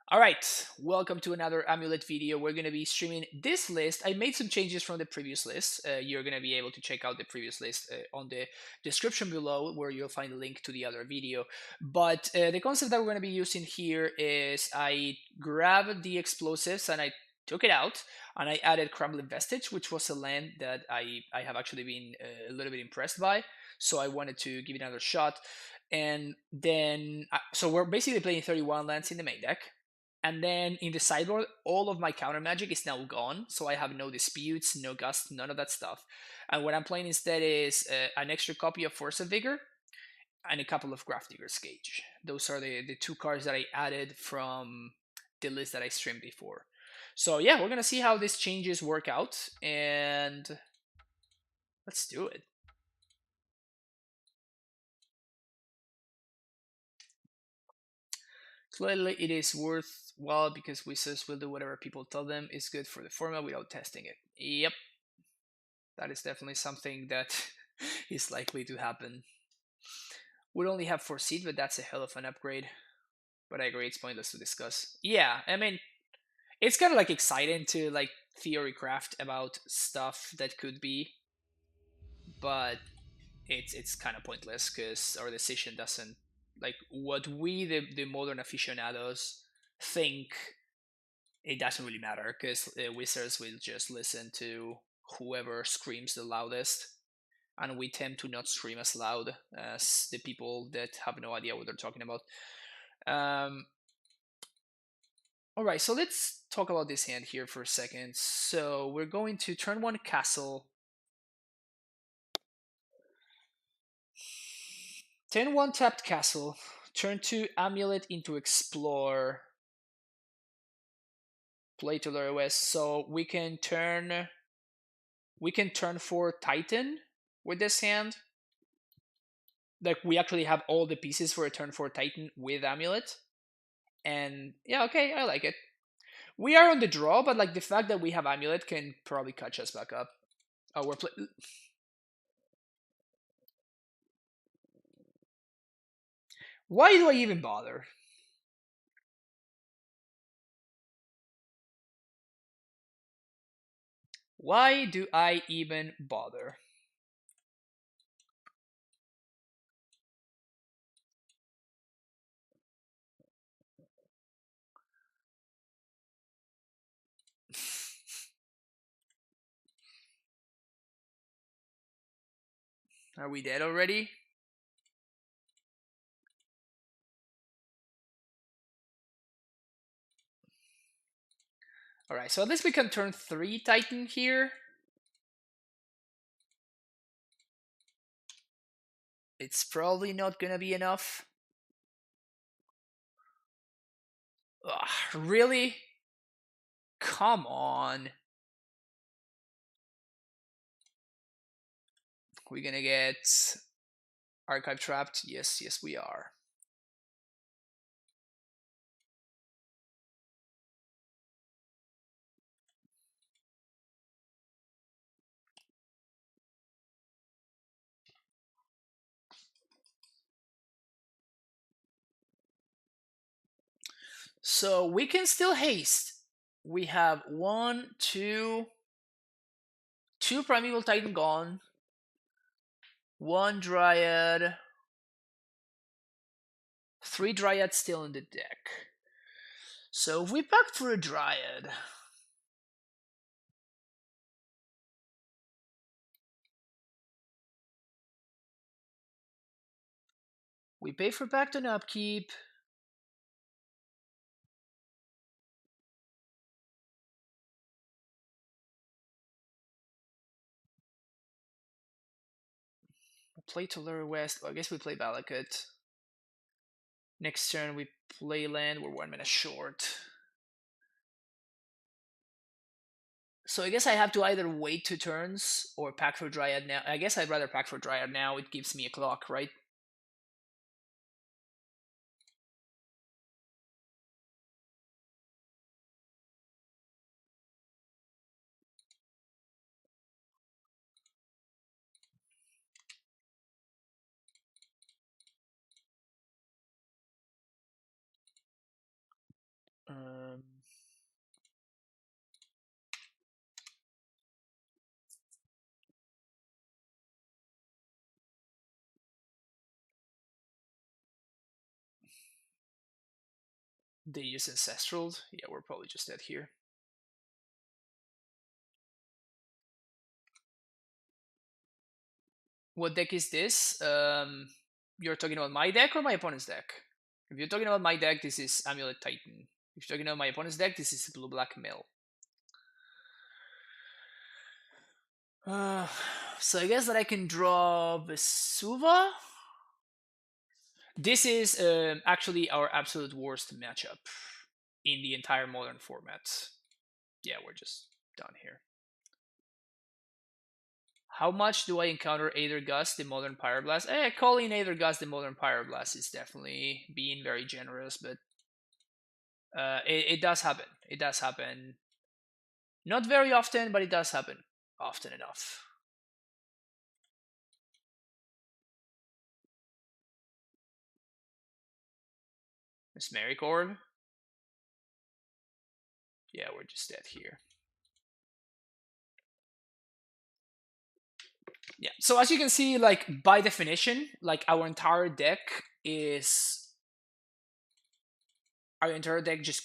All right, welcome to another Amulet video. We're going to be streaming this list. I made some changes from the previous list. You're going to be able to check out the previous list on the description below, where you'll find a link to the other video. But the concept that we're going to be using here is I grabbed the explosives and I took it out and I added Crumbling Vestige, which was a land that I have actually been a little bit impressed by. So I wanted to give it another shot. And then, so we're basically playing 31 lands in the main deck. And then in the sideboard, all of my counter magic is now gone. So I have no disputes, no gust, none of that stuff. And what I'm playing instead is an extra copy of Force of Vigor and a couple of Grafdigger's Cage. Those are the two cards that I added from the list that I streamed before. So yeah, we're gonna see how these changes work out, and let's do it. Clearly, it is worthwhile because wizards will do whatever people tell them is good for the format without testing it. Yep, that is definitely something that is likely to happen. We only have 4 seed, but that's a hell of an upgrade. But I agree, it's pointless to discuss. Yeah, I mean, it's kind of like exciting to like theory craft about stuff that could be, but it's kind of pointless because our decision doesn't like what we the modern aficionados think. It doesn't really matter because wizards will just listen to whoever screams the loudest, and we tend to not scream as loud as the people that have no idea what they're talking about. Um, all right, so let's talk about this hand here for a second. So we're going to turn one castle, turn one tapped castle, turn two amulet into explore, play to lower west. So we can turn four titan with this hand. Like we actually have all the pieces for a turn four titan with amulet. And yeah, okay, I like it. We are on the draw, but like the fact that we have amulet can probably catch us back up. Oh, why do I even bother? Why do I even bother? Are we dead already? All right, so at least we can turn three titan here. It's probably not gonna be enough. Ugh, really? Come on. We're gonna get archive trapped. Yes, yes, we are. So we can still haste. We have two primeval titan gone, one dryad, three dryads still in the deck. So if we packed for a dryad, we pay for pact and upkeep. Play to Lure West. Well, I guess we play Balakut. Next turn we play land. We're 1 minute short. So I guess I have to either wait 2 turns or pack for Dryad now. I guess I'd rather pack for Dryad now. It gives me a clock, right? They use Ancestral. Yeah, we're probably just dead here. What deck is this? You're talking about my deck or my opponent's deck? If you're talking about my deck, this is Amulet Titan. If you're talking about my opponent's deck, this is Blue Black Mill. So I guess that I can draw Vesuva. This is actually our absolute worst matchup in the entire modern format. Yeah, we're just done here. How much do I encounter Aether Gust, the Modern Pyroblast? Calling Aether Gust the Modern Pyroblast is definitely being very generous, but it does happen. It does happen. Not very often, but it does happen often enough. Mesmeric Orb. Yeah, we're just dead here. Yeah, so as you can see, like by definition, like our entire deck just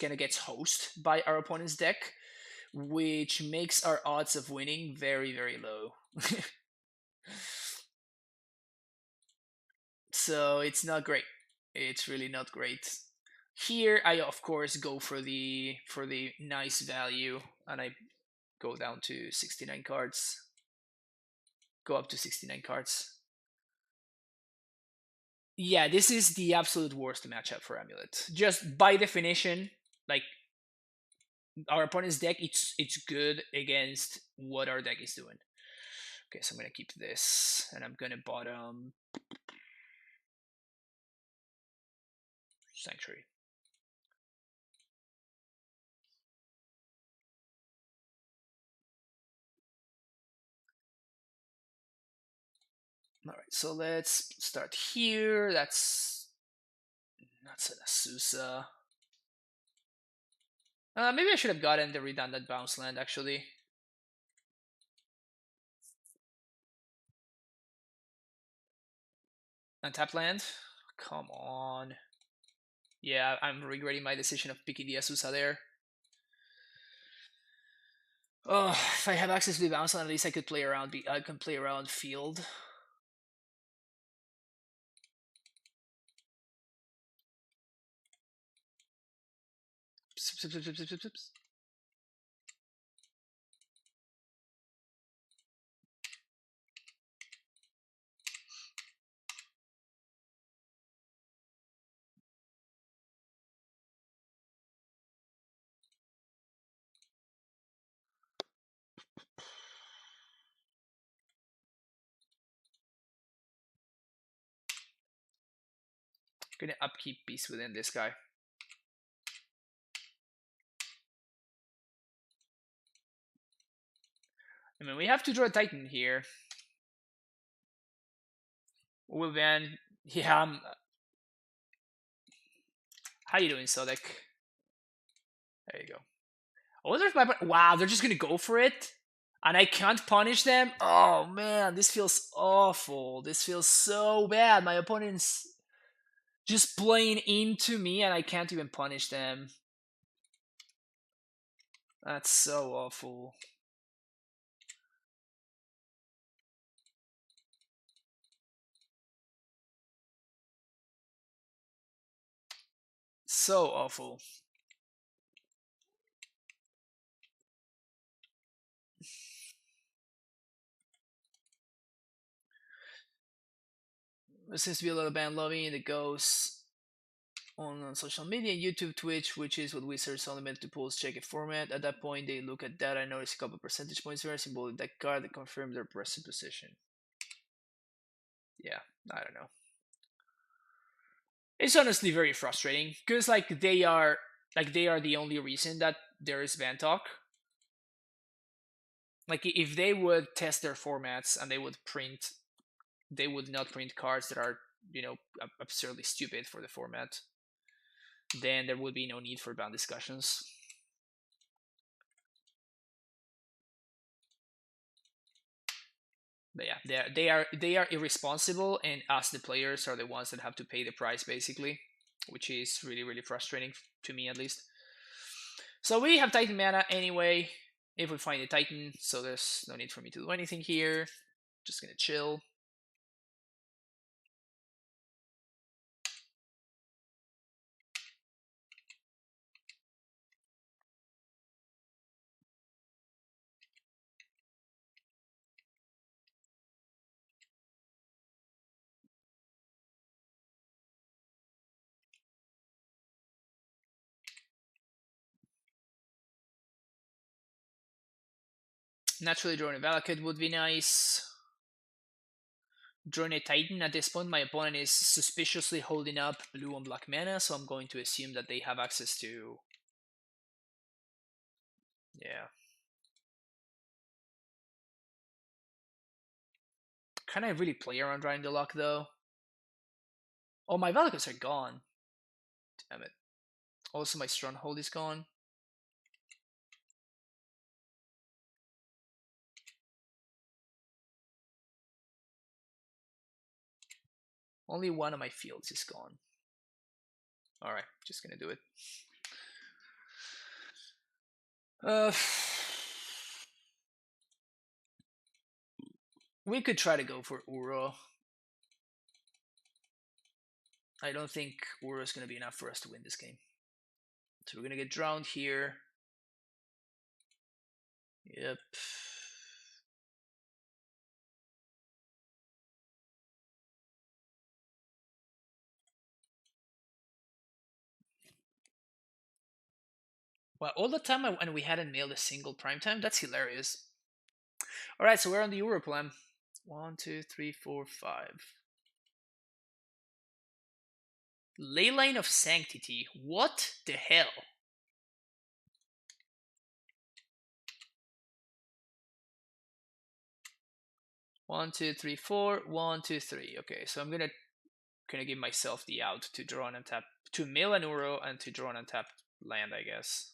kind of gets hosted by our opponent's deck, which makes our odds of winning very, very low. So it's not great. It's really not great. Here, I of course go for the nice value, and I go down to 69 cards. Go up to 69 cards. Yeah, this is the absolute worst matchup for Amulet. Just by definition, like our opponent's deck, it's good against what our deck is doing. Okay, so I'm gonna keep this, and I'm gonna bottom Sanctuary. All right, so let's start here. That's an Azusa. Maybe I should have gotten the redundant bounce land actually. Untap land. Come on. Yeah, I'm regretting my decision of picking the Azusa there. Oh, if I have access to the bounce land, at least I could play around. I can play around field. Gonna upkeep Beast Within this guy. I mean, we have to draw a Titan here. Well, then, yeah. How you doing, Sodek? There you go. I wonder if my... Wow, they're just gonna go for it? And I can't punish them? Oh, man, this feels awful. This feels so bad. My opponent's just playing into me, and I can't even punish them. That's so awful. So awful. There seems to be a lot of band loving that goes on social media, YouTube, Twitch, which is what Wizards only meant to pulls check a format. At that point, they look at data and notice a couple percentage points very symbolic that card that confirm their present position. Yeah, I don't know. It's honestly very frustrating because they are the only reason that there is ban talk. Like if they would test their formats and they would not print cards that are absurdly stupid for the format. Then there would be no need for ban discussions. But yeah, they are irresponsible, and us the players are the ones that have to pay the price basically. which is really, really frustrating to me at least. So we have Titan mana anyway, if we find a Titan, so there's no need for me to do anything here. Just gonna chill. Naturally, drawing a Valakut would be nice. Drawing a Titan. At this point, my opponent is suspiciously holding up blue and black mana, so I'm going to assume that they have access to... Yeah. Can I really play around drawing the luck, though? Oh, my Valakuts are gone. Damn it. Also, my Stronghold is gone. Only one of my fields is gone. Alright, just gonna do it. We could try to go for Uro. I don't think Uro is gonna be enough for us to win this game. So we're gonna get drowned here. Yep. Well, all the time and we hadn't nailed a single prime time? That's hilarious. Alright, so we're on the Uro plan. 1, 2, 3, 4, 5. Leyline of Sanctity. What the hell? One, two, three, four. 1, 2, 3. Okay, so I'm gonna give myself the out to draw and untap, to mill an Uro and to draw an untapped land, I guess.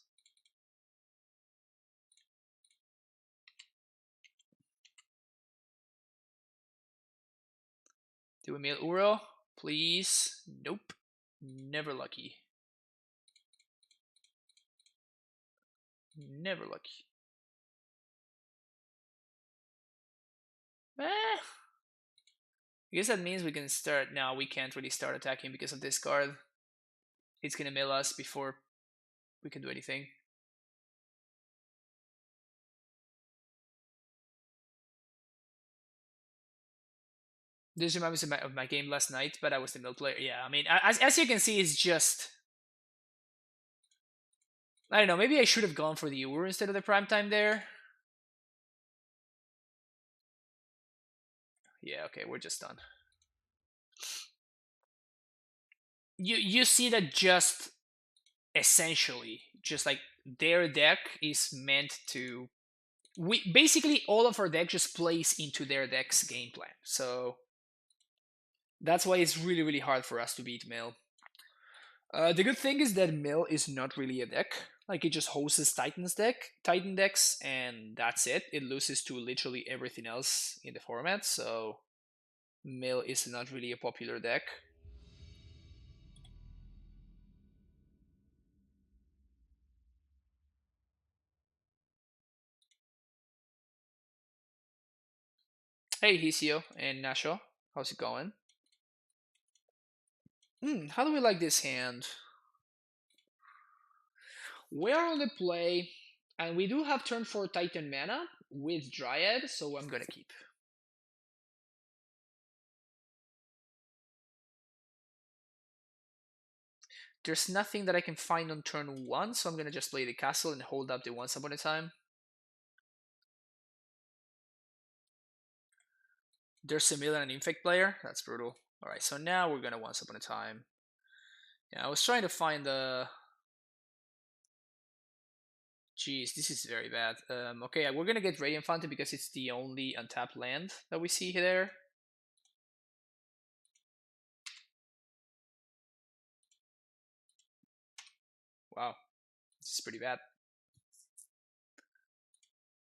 Do we mill Uro? Please. Nope. Never lucky. Never lucky. I guess that means we can start. Now we can't really start attacking because of this card. It's gonna mill us before we can do anything. This reminds me of my game last night, but I was the mill player. Yeah, I mean, as you can see, it's just... I don't know, maybe I should have gone for the Ur instead of the prime time there. Yeah, okay, we're just done. You see that just essentially, just like their deck is meant to... We basically, all of our deck just plays into their deck's game plan. So that's why it's really, really hard for us to beat Mill. The good thing is that Mill is not really a deck. Like, it just hosts Titan decks, and that's it. It loses to literally everything else in the format, so Mill is not really a popular deck. Hey, Hisio and Nasho, how's it going? How do we like this hand? We're on the play, and we do have turn 4 Titan mana with Dryad, so I'm gonna keep. There's nothing that I can find on turn 1, so I'm gonna just play the castle and hold up the Once Upon a Time. There's a million infect player. That's brutal. Alright, so now we're gonna Once Upon a Time. Yeah, I was trying to find the... Jeez, this is very bad. Okay, we're gonna get Radiant Fountain because it's the only untapped land that we see there. Wow, this is pretty bad.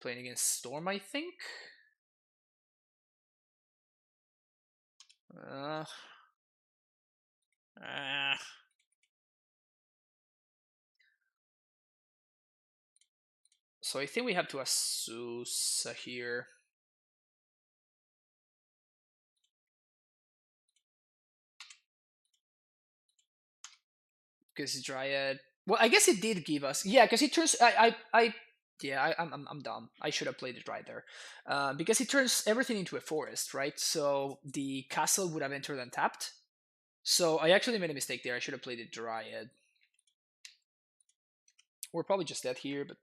Playing against Storm, I think? Uh, So I think we have to Azusa here. Because Dryad. Well, I guess it did give us. Yeah, because it turns. I'm dumb. I should have played it right there, because it turns everything into a forest, right? So the castle would have entered untapped. So I actually made a mistake there. I should have played it Dryad. We're probably just dead here, but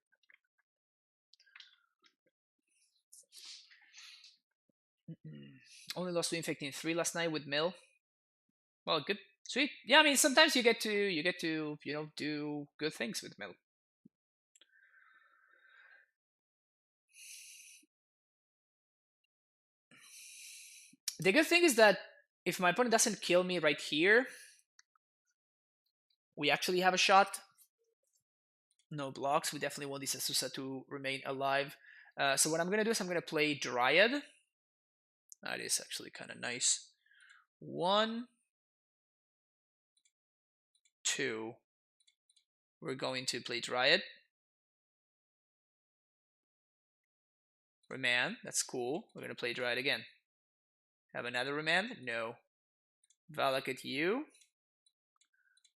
only lost to infecting 3 last night with Mill. Well, good, sweet. Yeah, I mean sometimes you get to do good things with Mill. The good thing is that if my opponent doesn't kill me right here, we actually have a shot. No blocks. We definitely want this Azusa to remain alive. So what I'm going to do is I'm going to play Dryad. That is actually kind of nice. 1, 2. We're going to play Dryad. Remand. That's cool. We're going to play Dryad again. Have another Remand? No. Valak at you.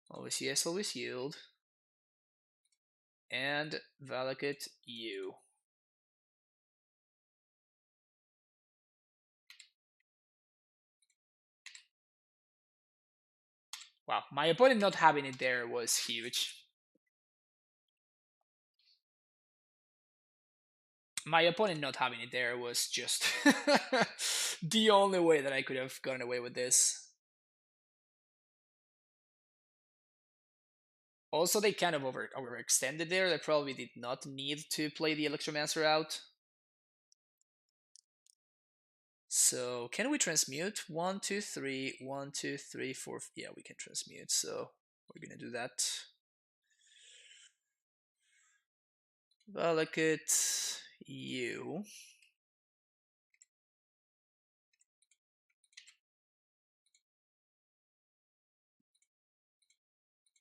Always yes, always yield. And Valak at you. Wow, my opponent not having it there was huge. My opponent not having it there was just the only way that I could have gone away with this. Also, they kind of overextended there. They probably did not need to play the Electromancer out. So, can we transmute? 1, 2, 3, 1, 2, 3, 4. Yeah, we can transmute. So, we're gonna do that. Valakut you.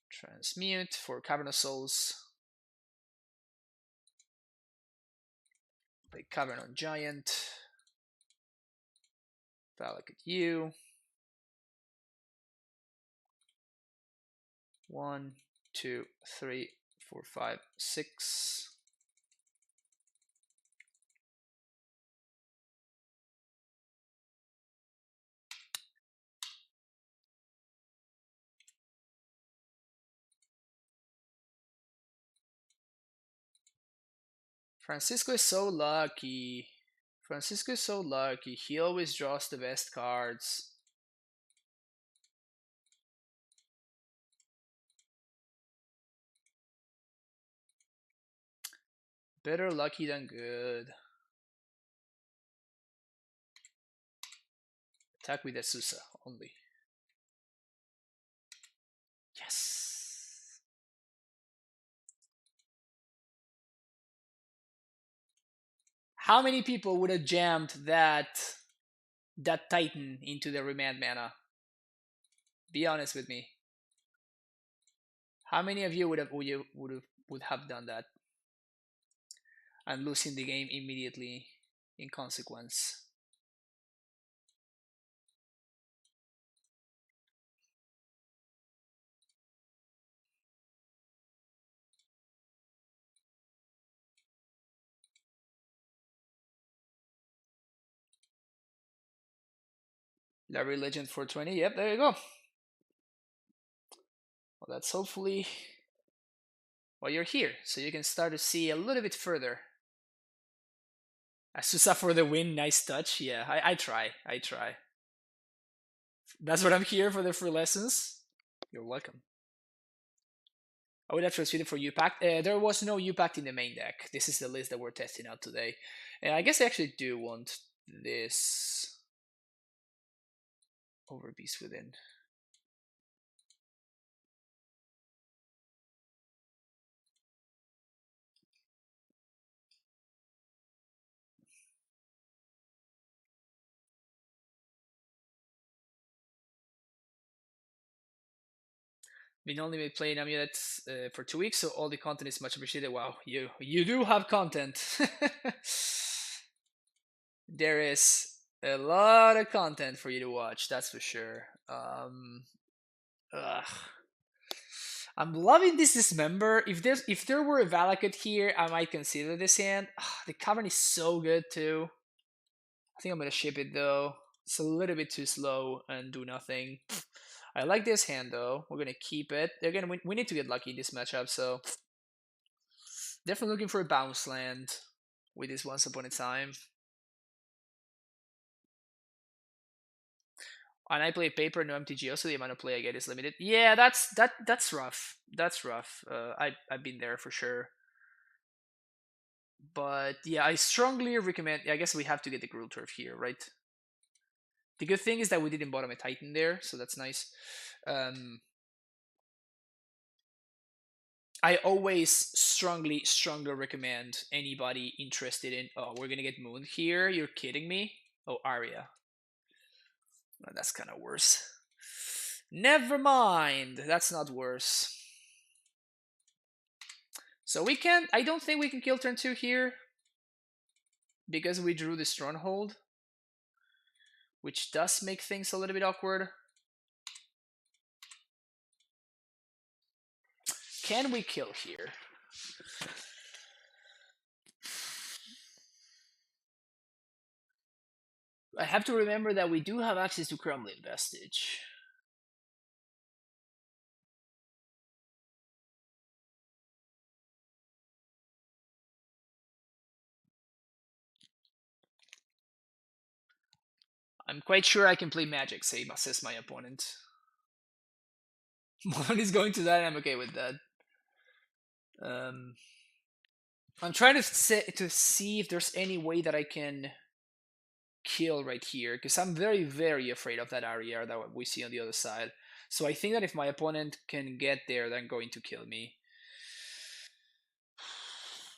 Transmute for Cavernous Souls. Play Cavern Giant. Valakut you. 1, 2, 3, 4, 5, 6. Francisco is so lucky. Francisco is so lucky. He always draws the best cards. Better lucky than good. Attack with Azusa only. Yes. How many people would have jammed that Titan into the remand mana? Be honest with me. How many of you would have done that and losing the game immediately in consequence? Library Legend 420. Yep, there you go. Well, that's hopefully why you're here, so you can start to see a little bit further. Azusa for the win, nice touch. Yeah, I try. I try. That's what I'm here for, the free lessons. You're welcome. I would have transmitted for UPact. There was no UPact in the main deck. This is the list that we're testing out today. And I guess I actually do want this over Beast Within. Been only playing Amulet for 2 weeks, so all the content is much appreciated. Wow, you do have content. There is a lot of content for you to watch, that's for sure. Ugh. I'm loving this Dismember. If there were a Valakut here, I might consider this hand. The Cavern is so good too. I think I'm gonna ship it though. It's a little bit too slow and do nothing. I like this hand though. We're gonna keep it. Again, we need to get lucky in this matchup, so definitely looking for a bounce land with this Once Upon a Time. And I play paper, no MTGO, so the amount of play I get is limited. Yeah, that's rough. That's rough. I've been there for sure. But yeah, I strongly recommend. I guess we have to get the Gruul Turf here, right? The good thing is that we didn't bottom a Titan there, so that's nice. I always strongly recommend anybody interested in. Oh, we're gonna get Moon here. You're kidding me? Oh, Arya. Well, that's kind of worse. Never mind. That's not worse. So we can't. I don't think we can kill turn 2 here because we drew the Stronghold, which does make things a little bit awkward. Can we kill here? I have to remember that we do have access to Crumbling Vestige. I'm quite sure I can play Magic, says my opponent. One is going to die, and I'm okay with that. I'm trying to see if there's any way that I can kill right here, because I'm very, very afraid of that Arya that we see on the other side. So I think that if my opponent can get there, they're going to kill me.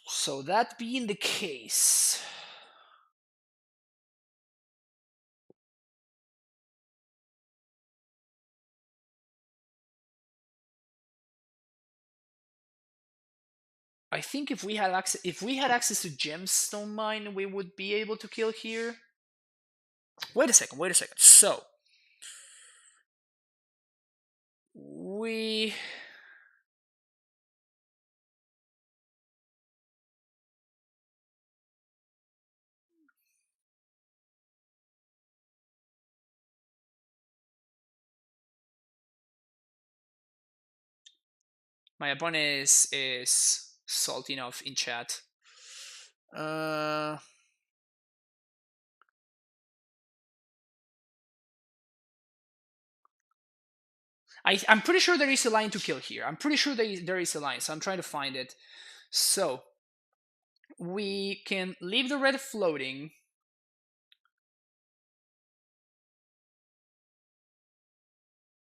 So that being the case, I think if we had access to Gemstone Mine, we would be able to kill here. Wait a second. So we my opponent is salty enough in chat. I'm pretty sure there is a line to kill here. I'm pretty sure there is a line, so I'm trying to find it. So we can leave the red floating.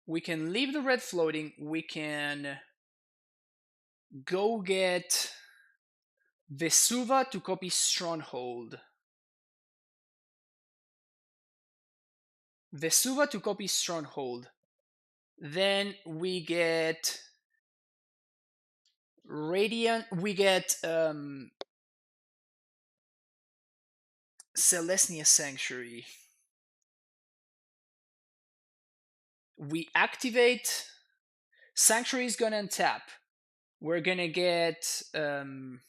We can leave the red floating. We can go get Vesuva to copy Stronghold. Vesuva to copy Stronghold. Then we get Radiant. We get Celestia Sanctuary. We activate. Sanctuary is gonna untap. We're gonna get we're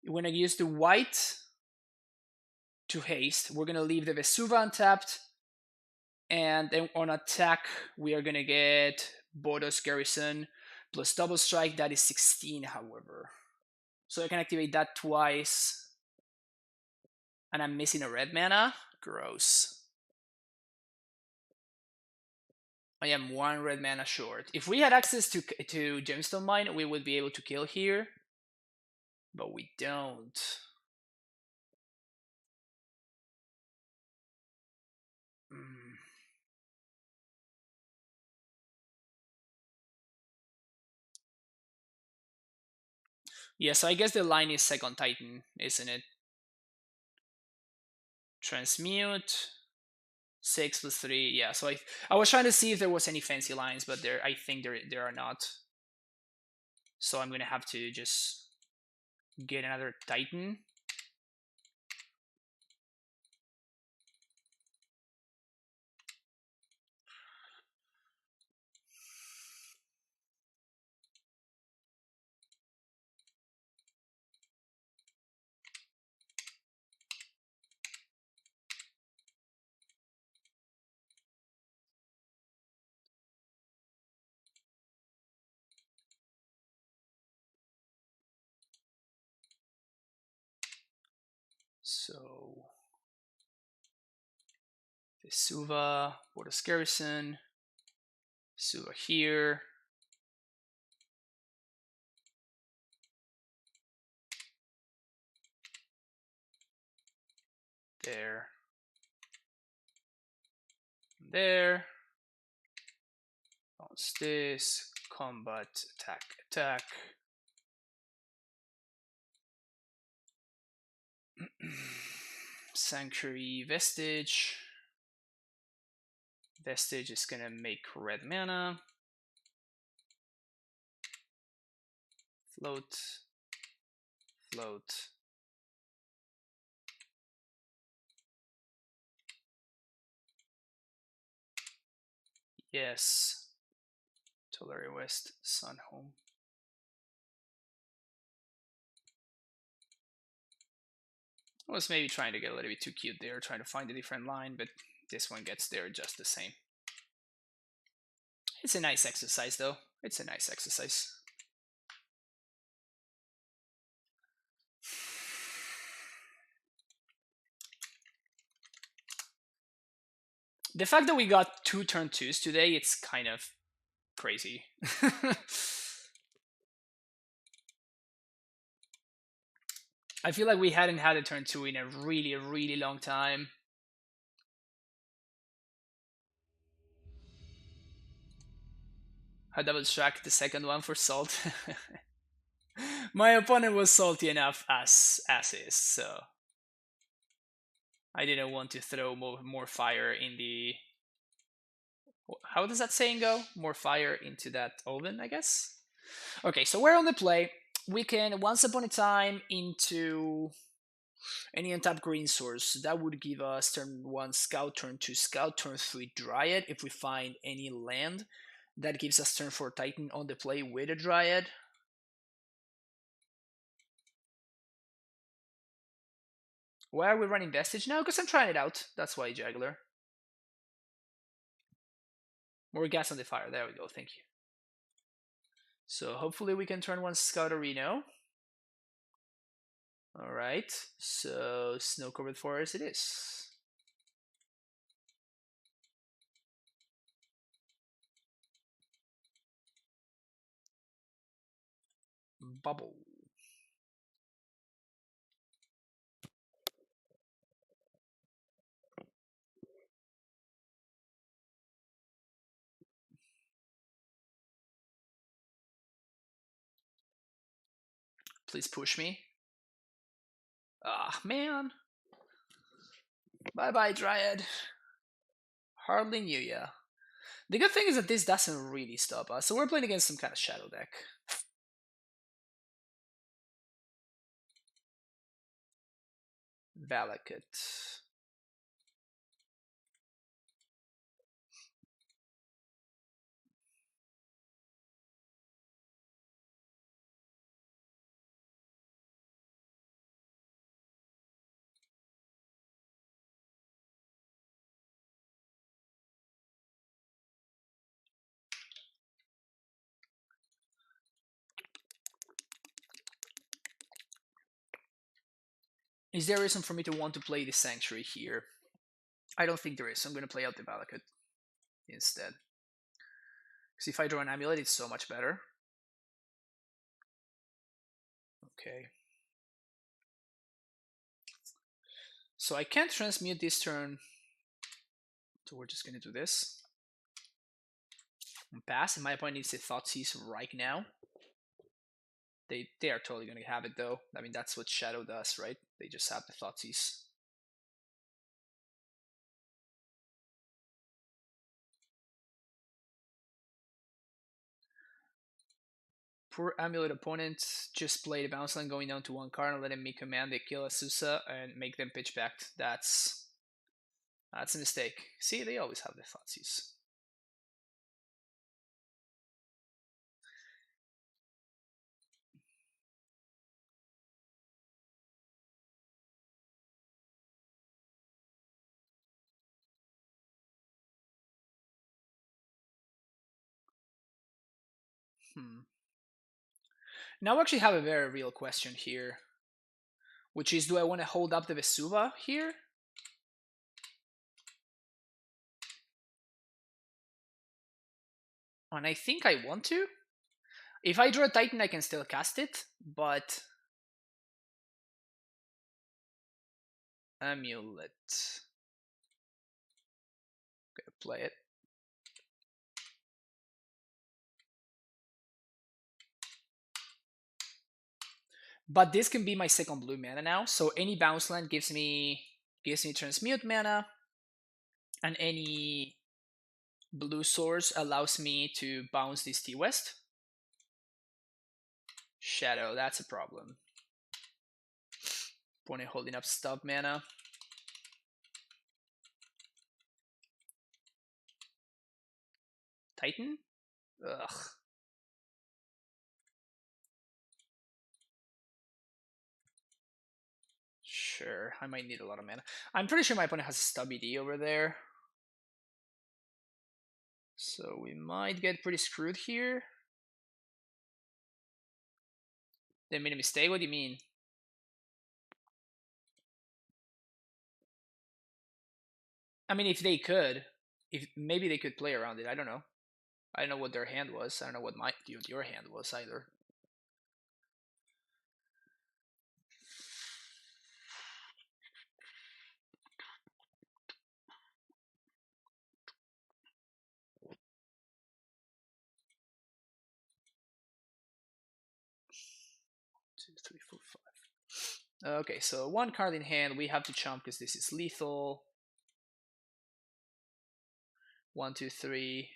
gonna use the white to haste. We're gonna leave the Vesuva untapped, and then on attack we are gonna get Bodos Garrison plus double strike. That is 16, however. So I can activate that twice, and I'm missing a red mana. Gross. I am 1 red mana short. If we had access to Gemstone Mine, we would be able to kill here, but we don't. Yeah, so I guess the line is Second Titan, isn't it? Transmute. 6 plus 3. Yeah, so I was trying to see if there was any fancy lines, but I think there are not. So I'm gonna have to just get another Titan. So Vesuva, Bordos Garrison, Vesuva here. There. There. Bounce this. Combat, attack, attack. Sanctuary, Vestige. Vestige is gonna make red mana. Float. Float. Yes. Tolari West, Sun Home. I was maybe trying to get a little bit too cute there, trying to find a different line, but this one gets there just the same. It's a nice exercise, though. It's a nice exercise. The fact that we got 2 turn 2s today, it's kind of crazy. I feel like we hadn't had a turn 2 in a really long time. I double tracked the second one for salt. My opponent was salty enough as is, so I didn't want to throw more fire in the... How does that saying go? More fire into that oven, I guess? Okay, so we're on the play. We can once upon a time into any untapped green source. That would give us turn 1 scout, turn 2 scout, turn 3 dryad if we find any land. That gives us turn 4 titan on the play with a dryad. Why are we running vestige now? Because I'm trying it out. That's why, Juggler. More gas on the fire. There we go. Thank you. So hopefully we can turn 1 scout Reno. Alright, so snow-covered forest it is. Bubble. Please push me. Ah, man. Bye-bye, Dryad. Hardly knew ya. The good thing is that this doesn't really stop us, so we're playing against some kind of shadow deck. Valakut. Is there a reason for me to want to play the Sanctuary here? I don't think there is, so I'm going to play out the Valakut instead. Because if I draw an Amulet, it's so much better. Okay. So I can't transmute this turn, so we're just going to do this. And pass, and my opponent needs a Thoughtseize right now. They are totally going to have it, though. I mean, that's what Shadow does, right? They just have the Thoughtseize. Poor Amulet opponent just played a bounce line going down to 1 card and let me command they kill Asusa and make them pitch back. That's a mistake. See, they always have the Thoughtseize. Now we actually have a very real question here, which is, do I want to hold up the Vesuva here? And I think I want to. If I draw a Titan, I can still cast it, but Amulet. Gonna play it. But this can be my second blue mana now, so any bounce land gives me transmute mana, and any blue source allows me to bounce this T-West. Shadow, that's a problem. Opponent holding up stub mana. Titan? Ugh. Sure, I might need a lot of mana. I'm pretty sure my opponent has a stubby D over there. So we might get pretty screwed here. They made a mistake? What do you mean? I mean, if they could, maybe they could play around it. I don't know. I don't know what their hand was. I don't know what your hand was either. Two, three, four, five. Okay, so 1 card in hand. We have to chump because this is lethal. 1, 2, 3.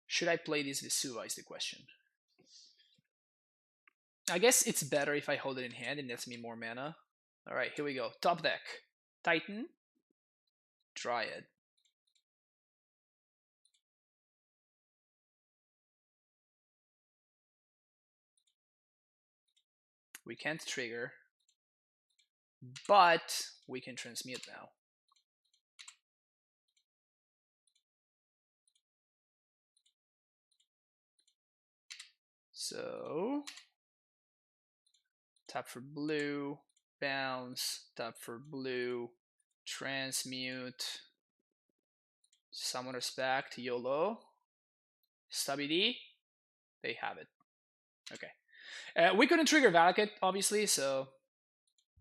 Should I play this Vesuva is the question. I guess it's better if I hold it in hand. It nets me more mana. Alright, here we go. Top deck. Titan. Dryad. We can't trigger, but we can transmute now. So, tap for blue, bounce, tap for blue, transmute, Summoner's Pact, YOLO, Stubby D, they have it. Okay. We couldn't trigger Valakut, obviously, so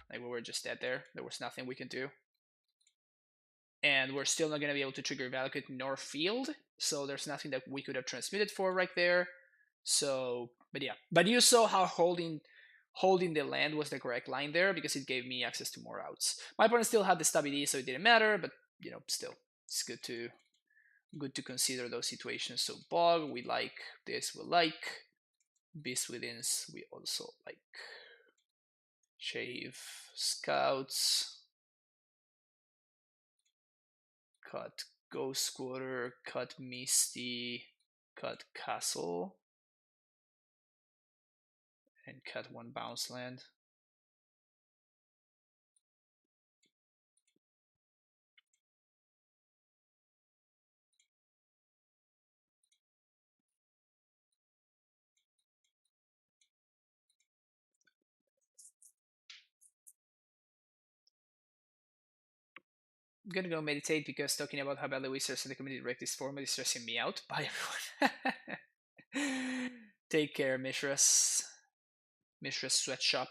like, we were just dead there. There was nothing we could do. And we're still not going to be able to trigger Valakut nor Field, so there's nothing that we could have transmitted for right there. So, but yeah. But you saw how holding the land was the correct line there, because it gave me access to more outs. My opponent still had the stability, so it didn't matter, but you know, still, it's good to consider those situations. So Bog, we like this, we like. Beast Withins, we also like. Shave, Scouts, cut Ghost Quarter, cut Misty, cut Castle, and cut 1 bounce land. I'm gonna go meditate, because talking about how badly Wizards and the community wrecked this format is stressing me out. Bye, everyone. Take care, Mishras. Mishras Sweatshop.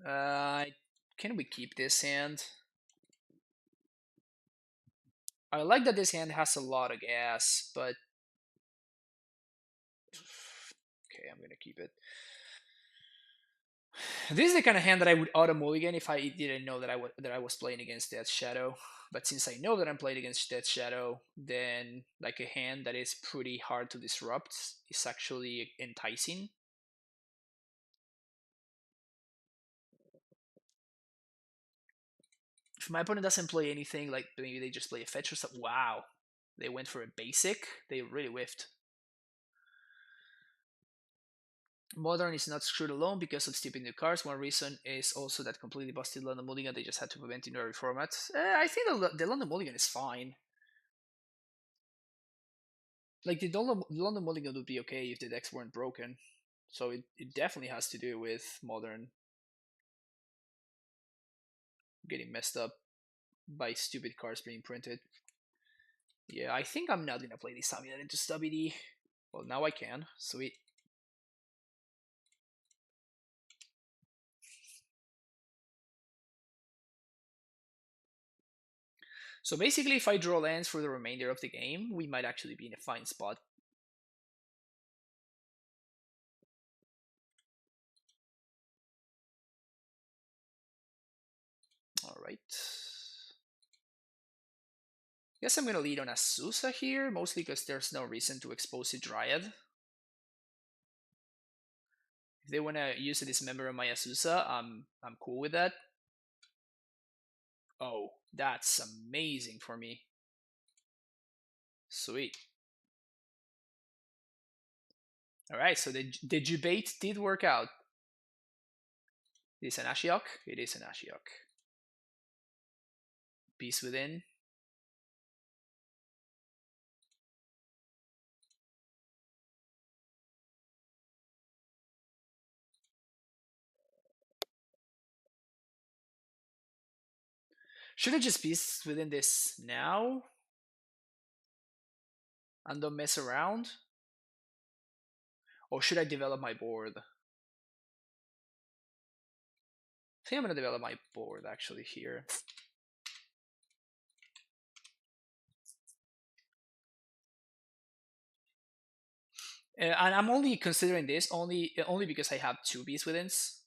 Can we keep this hand? I like that this hand has a lot of gas, but okay, I'm gonna keep it. This is the kind of hand that I would auto mulligan if I didn't know that I was playing against Death Shadow. But since I know that I'm playing against Death Shadow, then like a hand that is pretty hard to disrupt is actually enticing. If my opponent doesn't play anything, like maybe they just play a fetch or something. Wow, they went for a basic. They really whiffed. Modern is not screwed alone because of stupid new cards. One reason is also that completely busted London Mulligan they just had to prevent in every format. I think the London Mulligan is fine. Like the London Mulligan would be okay if the decks weren't broken. So it definitely has to do with Modern getting messed up by stupid cards being printed. Yeah, I think I'm not gonna play this Amulet into stubby. Well, now I can. Sweet. So basically, if I draw lands for the remainder of the game, we might actually be in a fine spot. Alright. Guess I'm gonna lead on Azusa here, mostly because there's no reason to expose a Dryad. If they wanna use a Dismember on my Azusa, I'm cool with that. Oh, that's amazing for me. Sweet. Alright, so the debate did work out. It is an Ashiok? It is an Ashiok. Beast Within. Should I just Beast Within this now? And don't mess around? Or should I develop my board? I think I'm gonna develop my board actually here. And I'm only considering this only because I have two Beast Withins.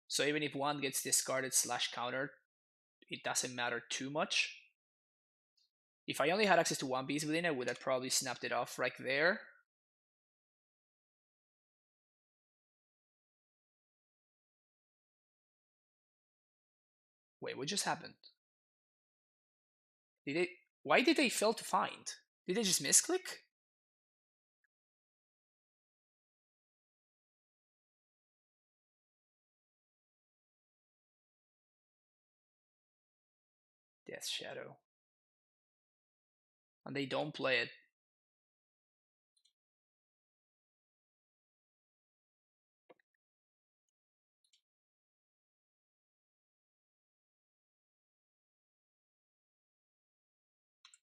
So even if one gets discarded / countered, it doesn't matter too much. If I only had access to one Beast Within, I would have probably snapped it off right there. Wait, what just happened? Did they? Why did they fail to find? Did they just misclick? Death Shadow. And they don't play it.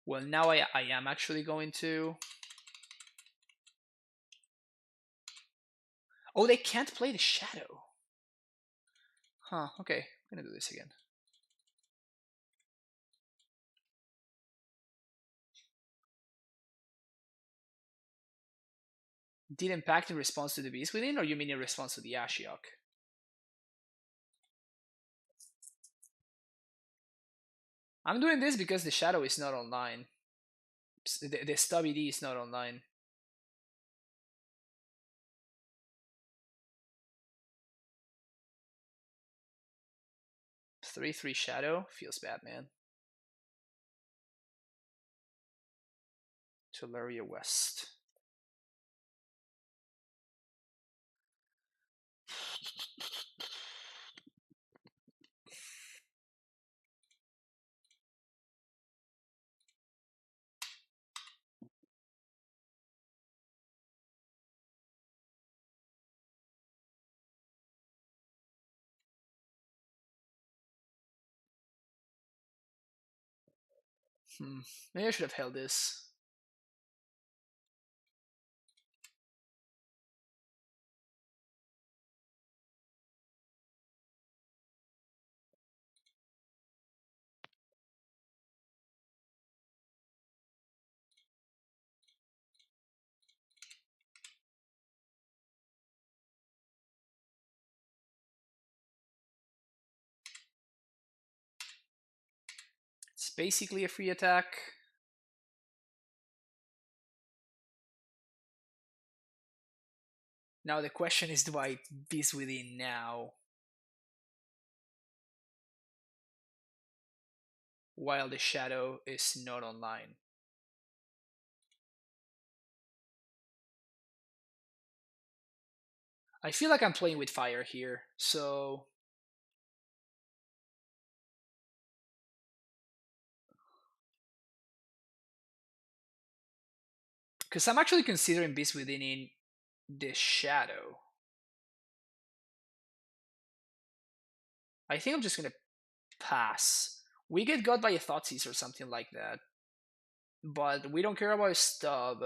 Well, now I am actually going to. Oh, they can't play the Shadow. Huh, okay. I'm gonna do this again. Did impact in response to the Beast Within, or you mean in response to the Ashiok? I'm doing this because the Shadow is not online. The stubby D is not online. 3/3 Shadow feels bad, man. Teleria West. Maybe I should have held this. basically a free attack. Now the question is, do I Beast Within now? While the shadow is not online. I feel like I'm playing with fire here, so because I'm actually considering Beast Within in the shadow. I think I'm just gonna pass. We get got by a Thoughtseize or something like that, but we don't care about a stub.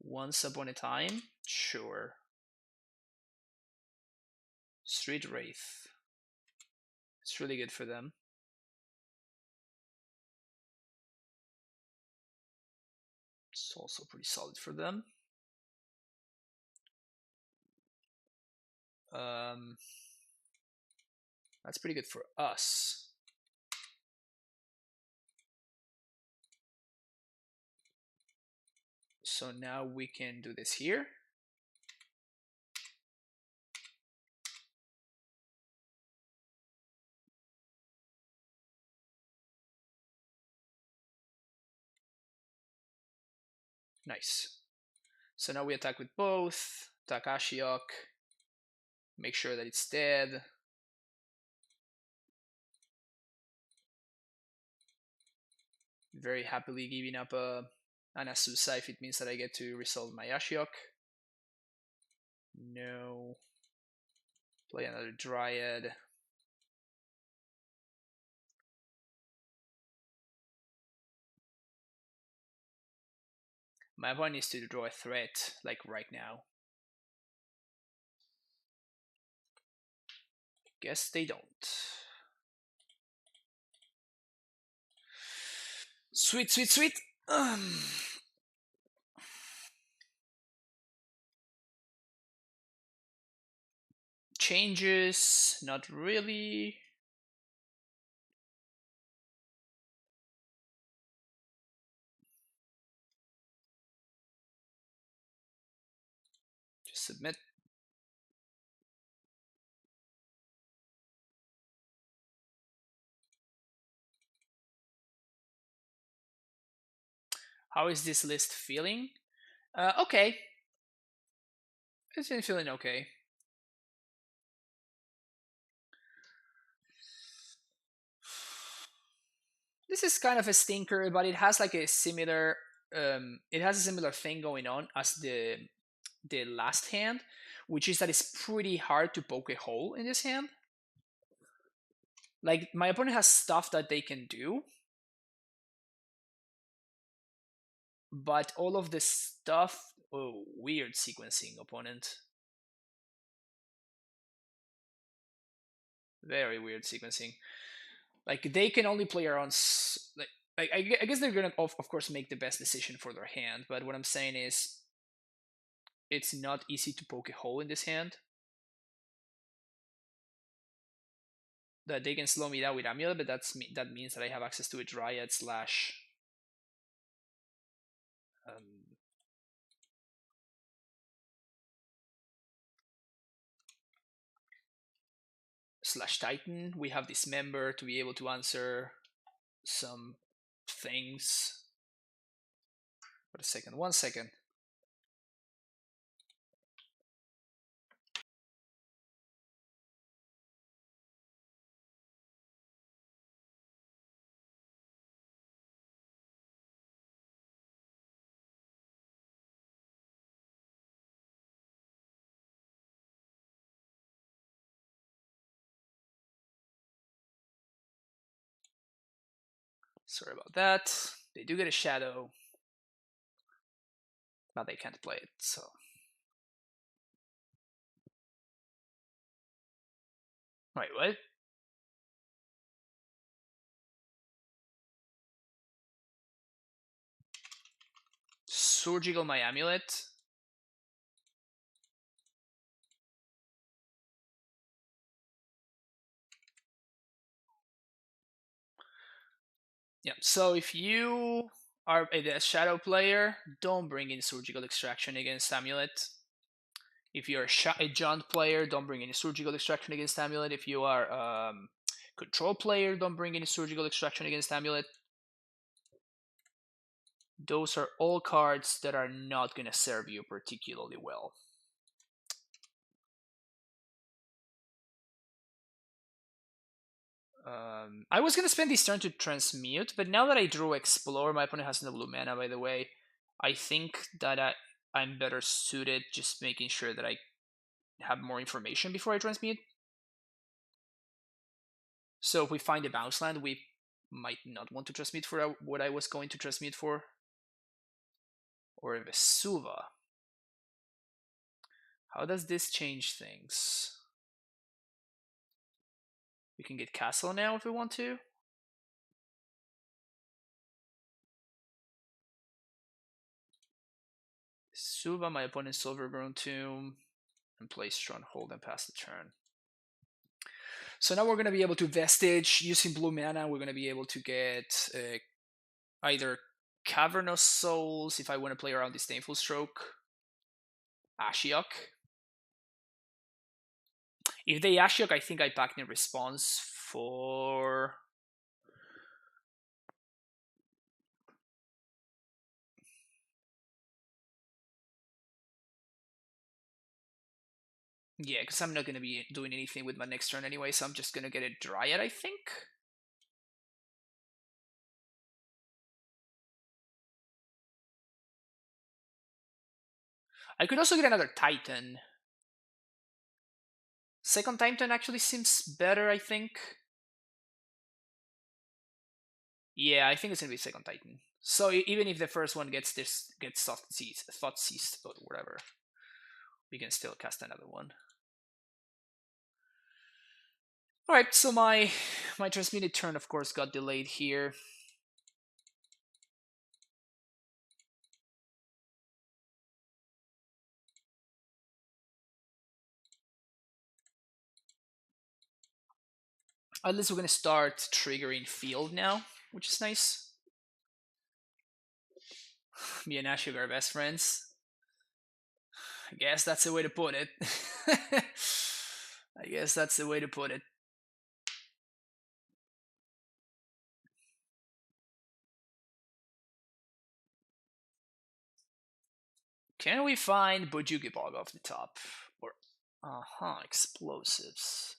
Once upon a time, sure. Street Wraith. It's really good for them. It's also pretty solid for them. That's pretty good for us. So now we can do this here. Nice. So now we attack with both. Attack Ashiok. Make sure that it's dead. Very happily giving up an Asusa if it means that I get to resolve my Ashiok. No. Play another Dryad. My opponent needs to draw a threat, like right now. Guess they don't. Sweet, sweet, sweet. Changes, not really. Just submit. How is this list feeling? Okay. It's been feeling okay. This is kind of a stinker, but it has like a similar it has a similar thing going on as the last hand, which is that it's pretty hard to poke a hole in this hand. Like my opponent has stuff that they can do, but all of the stuff, oh, weird sequencing opponent. Very weird sequencing. Like they can only play around like I guess they're gonna of course make the best decision for their hand, but what I'm saying is it's not easy to poke a hole in this hand. That they can slow me down with Amulet, but that means that I have access to a Dryad slash slash Titan. We have Dismember to be able to answer some things. Wait a second, 1 second. Sorry about that. They do get a shadow, but they can't play it, so. Wait, what? Surgical my Amulet? Yeah. So if you are a shadow player, don't bring in surgical extraction against Amulet. If you're a Jaunt player, don't bring any surgical extraction against Amulet. If you are control player, don't bring any surgical extraction against Amulet. Those are all cards that are not going to serve you particularly well. I was going to spend this turn to transmute, but now that I drew Explore, my opponent has no blue mana, by the way. I think that I'm better suited just making sure that I have more information before I transmute. So if we find a bounce land, we might not want to transmute for what I was going to transmute for. Or a Vesuva. How does this change things? We can get Castle now if we want to. Vesuva, my opponent's Silvergrown Tomb, and play Stronghold and pass the turn. So now we're going to be able to Vestige using blue mana. We're going to be able to get either Cavernous Souls if I want to play around Disdainful Stroke, Ashiok. If they Ashiok, I think I pack in response for. Yeah, because I'm not going to be doing anything with my next turn anyway, so I'm just going to get a Dryad, I think. I could also get another Titan. Second Titan actually seems better, I think. Yeah, I think it's gonna be second Titan. So even if the first one gets thought seized or whatever, we can still cast another one. All right, so my transmuted turn, of course, got delayed here. At least we're gonna start triggering field now, which is nice. Me and Ashiok are best friends. I guess that's the way to put it. I guess that's the way to put it. Can we find Bojuki Bog off the top? Or explosives.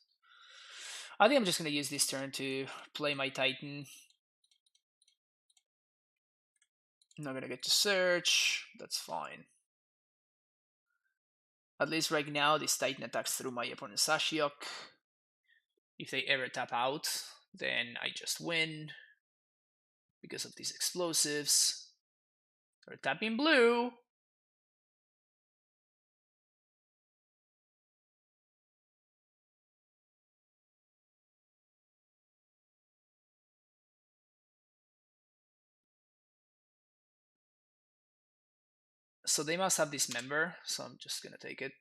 I think I'm just gonna use this turn to play my Titan. I'm not gonna get to search. That's fine. At least right now, this Titan attacks through my opponent's Ashiok. If they ever tap out, then I just win because of these explosives. They're tapping blue. So they must have this member, so I'm just gonna take it.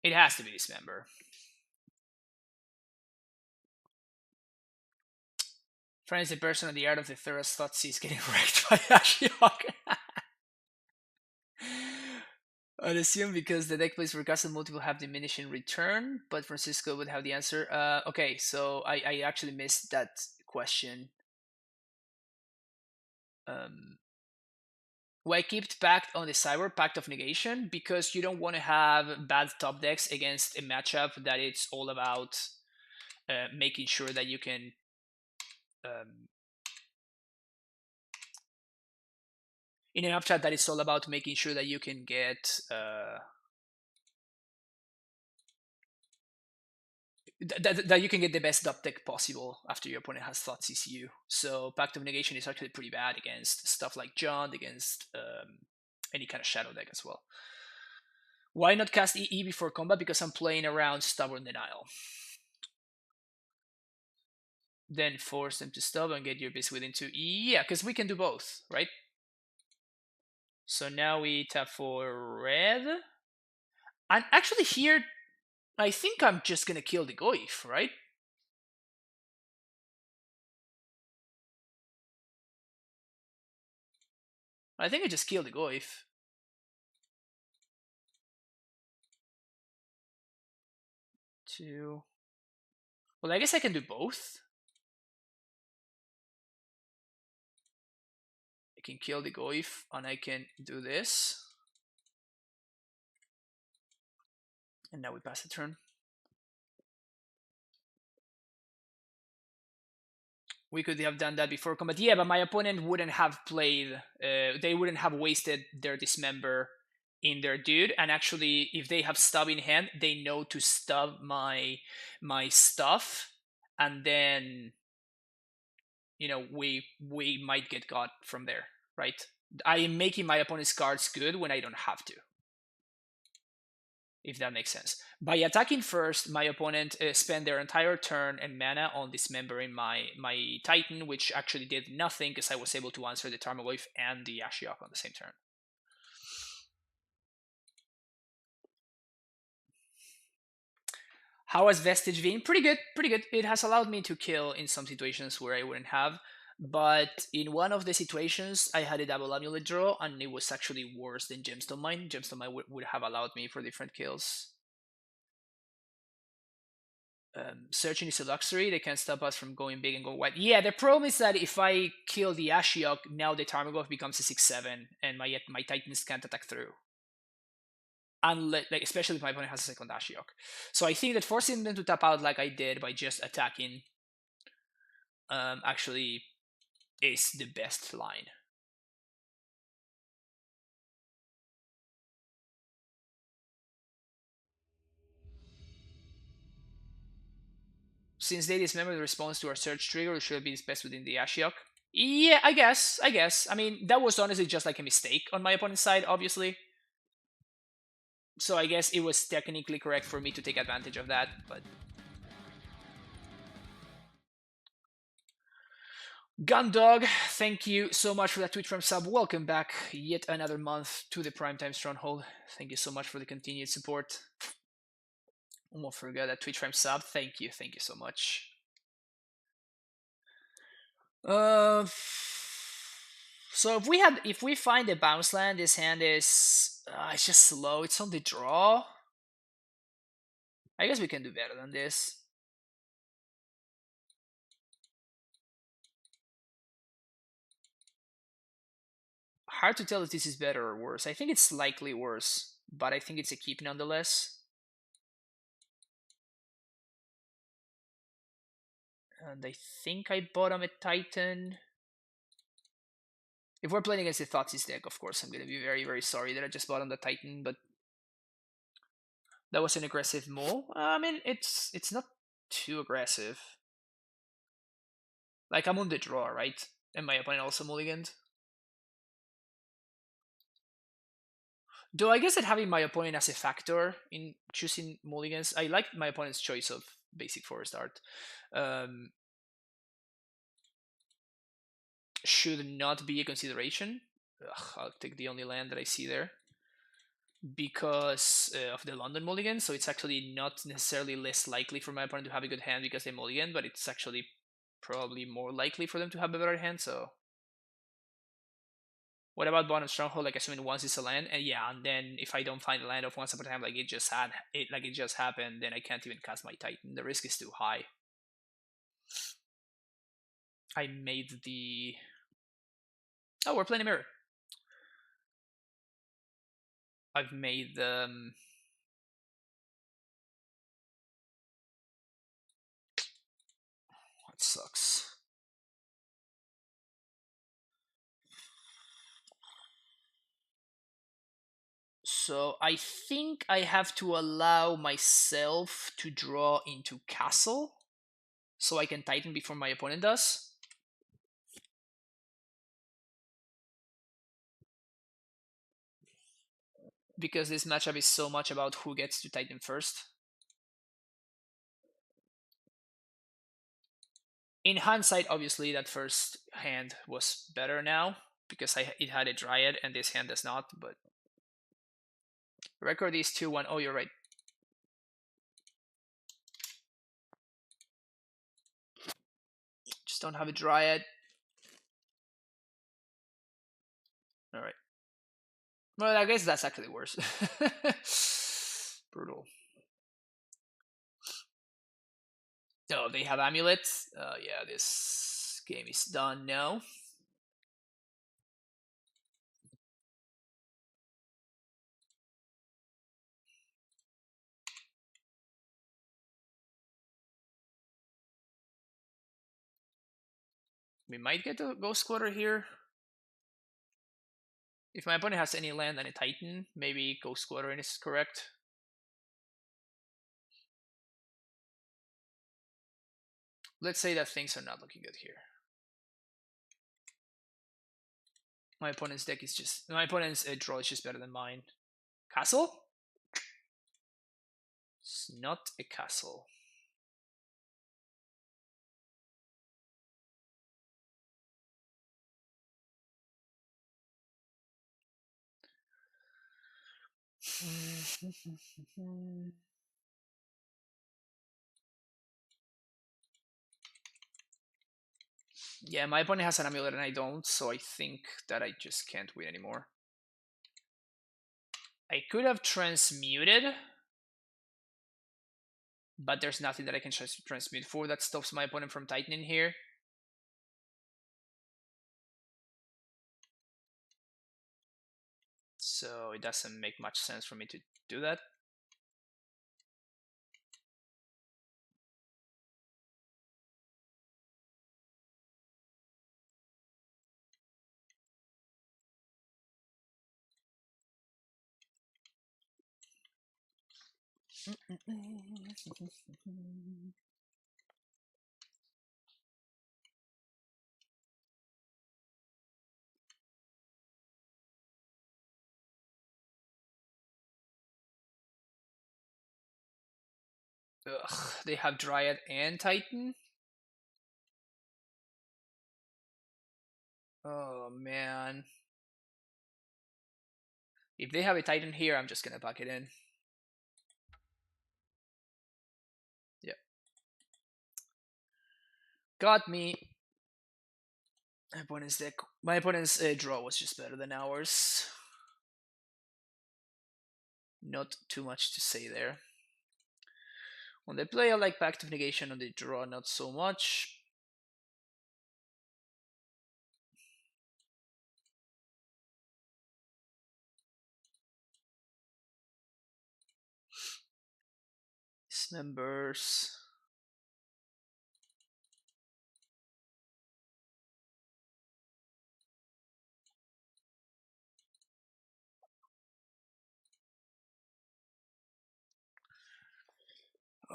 It has to be this member. Friends, the person on the art of the Thuras thought he's getting wrecked by Ashiok. I'd assume because the deck plays for castle multiple have diminishing return, but Francisco would have the answer. Okay, so I actually missed that question. Why keep Pact on the Cyber Pact of Negation? Because you don't want to have bad top decks against a matchup that it's all about making sure that you can in an upchat that is all about making sure that you can get that you can get the best up deck possible after your opponent has thought CCU. So Pact of Negation is actually pretty bad against stuff like John, against any kind of shadow deck as well. Why not cast EE before combat? Because I'm playing around Stubborn Denial. Then force them to stop and get your beast within 2. Yeah, because we can do both, right? So now we tap for red. And actually here, I think I'm just going to kill the Goyf, right? I think I just killed the Goyf. 2. Well, I guess I can do both. I can kill the Goyf and I can do this. And now we pass the turn. We could have done that before combat. Yeah, but my opponent wouldn't have played. They wouldn't have wasted their dismember in their dude. And actually, if they have stub in hand, they know to stub my stuff, and then we might get got from there, right? I am making my opponent's cards good when I don't have to, if that makes sense. By attacking first, my opponent spent their entire turn and mana on dismembering my Titan, which actually did nothing because I was able to answer the Tarmogoyf and the Ashiok on the same turn. How has Vestige been? Pretty good, pretty good. It has allowed me to kill in some situations where I wouldn't have. But in one of the situations, I had a double Amulet draw, and it was actually worse than Gemstone Mine. Gemstone Mine would have allowed me for different kills. Searching is a luxury. They can't stop us from going big and going wide. Yeah, the problem is that if I kill the Ashiok, now the Tarmogoyf becomes a 6/7, and my Titans can't attack through. Unless, like, especially if my opponent has a second Ashiok. So I think that forcing them to tap out like I did by just attacking actually is the best line. Since they dismember the response to our search trigger, it should be best within the Ashiok. Yeah, I guess. I mean, that was honestly just like a mistake on my opponent's side, obviously. So I guess it was technically correct for me to take advantage of that, but... Gundog, thank you so much for that Twitch Prime sub. Welcome back yet another month to the Primetime Stronghold. Thank you so much for the continued support. Won't forget that Twitch Prime sub. Thank you so much. So if we find a bounce land, this hand is it's just slow. It's on the draw. I guess we can do better than this. Hard to tell if this is better or worse. I think it's slightly worse, but I think it's a keep nonetheless. And I think I bottom a Titan. If we're playing against a Thoughtseize deck, of course, I'm going to be very, very sorry that I just bottomed the Titan, but that was an aggressive move. I mean, it's not too aggressive. Like, I'm on the draw, right? And my opponent also mulliganed. Though I guess that having my opponent as a factor in choosing mulligans, I like my opponent's choice of basic forest art. Should not be a consideration. I'll take the only land that I see there because of the London mulligan. So it's actually not necessarily less likely for my opponent to have a good hand because they mulligan, but it's actually probably more likely for them to have a better hand. So what about bottom stronghold? Like, assuming once it's a land, and yeah, and then if I don't find a land of once upon a time, like it just happened, then I can't even cast my Titan. The risk is too high. I made the... Oh, we're playing a mirror. I've made the... That sucks. So I think I have to allow myself to draw into castle so I can Titan before my opponent does. because this matchup is so much about who gets to Titan first. In hindsight, obviously, that first hand was better now because it had a Dryad and this hand does not, but record is 2-1. Oh, you're right. Just don't have a Dryad. All right. Well, I guess that's actually worse. Brutal. Oh, they have Amulet. Yeah, this game is done now. We might get a Ghost Quarter here. If my opponent has any land and a Titan, maybe Ghost Squadron is correct. Let's say that things are not looking good here. My opponent's deck is just... My opponent's draw is just better than mine. Castle? It's not a castle. Yeah, my opponent has an Amulet and I don't, so I think that I just can't win anymore. I could have transmuted, but there's nothing that I can transmute for that stops my opponent from tightening here. So it doesn't make much sense for me to do that. Ugh, they have Dryad and Titan. Oh man. If they have a Titan here, I'm just gonna pack it in. Yep. Got me. My opponent's draw was just better than ours. Not too much to say there. On the play, I like Pact of Negation. On the draw, not so much. Dismembers.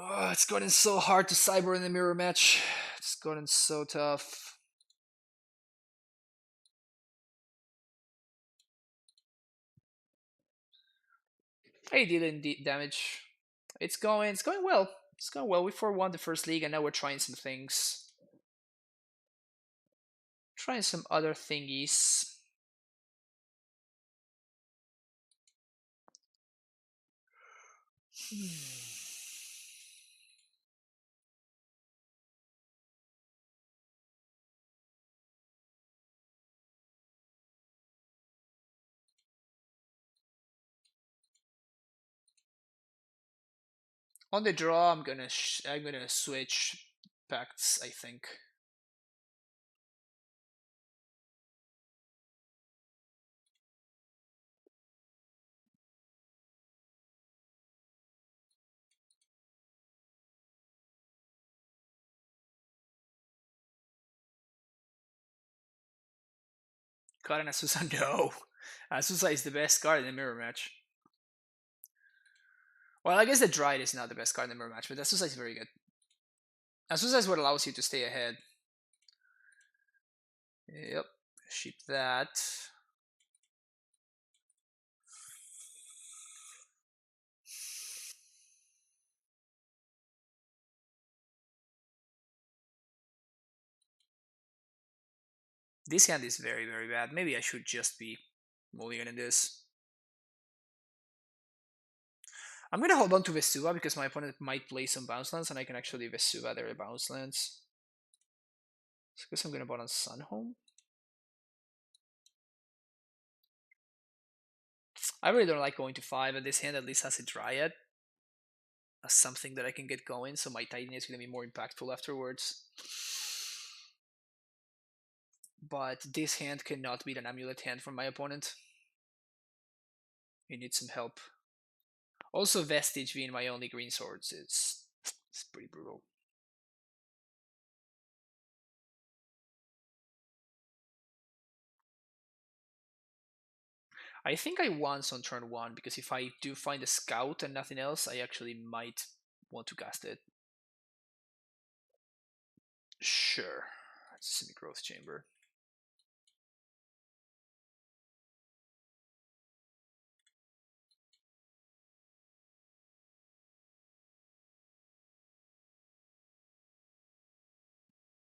Oh, it's gotten so hard to cyber in the mirror match. It's gotten so tough. I didn't damage. It's going well. It's going well. We 4-1 the first league, and now we're trying some things. Trying some other thingies. On the draw, I'm gonna switch pacts, I think. Card and Asusa, no. Asusa is the best card in the mirror match. Well, I guess the Dryad is not the best card in the mirror match, but Asusa is very good. Asusa is what allows you to stay ahead. Yep, ship that. This hand is very, very bad. Maybe I should just be mulliganing this. I'm gonna hold on to Vesuva because my opponent might play some bounce lands and I can actually Vesuva their bounce lands. So I guess I'm gonna bot on Sunhome. I really don't like going to 5, and this hand at least has a Dryad as something that I can get going, so my Titan is gonna be more impactful afterwards. But this hand cannot beat an Amulet hand from my opponent. You need some help. Also, Vestige being my only green swords is pretty brutal. I think I once on turn 1, because if I do find a scout and nothing else, I actually might want to cast it. Sure. It's a semi-growth chamber.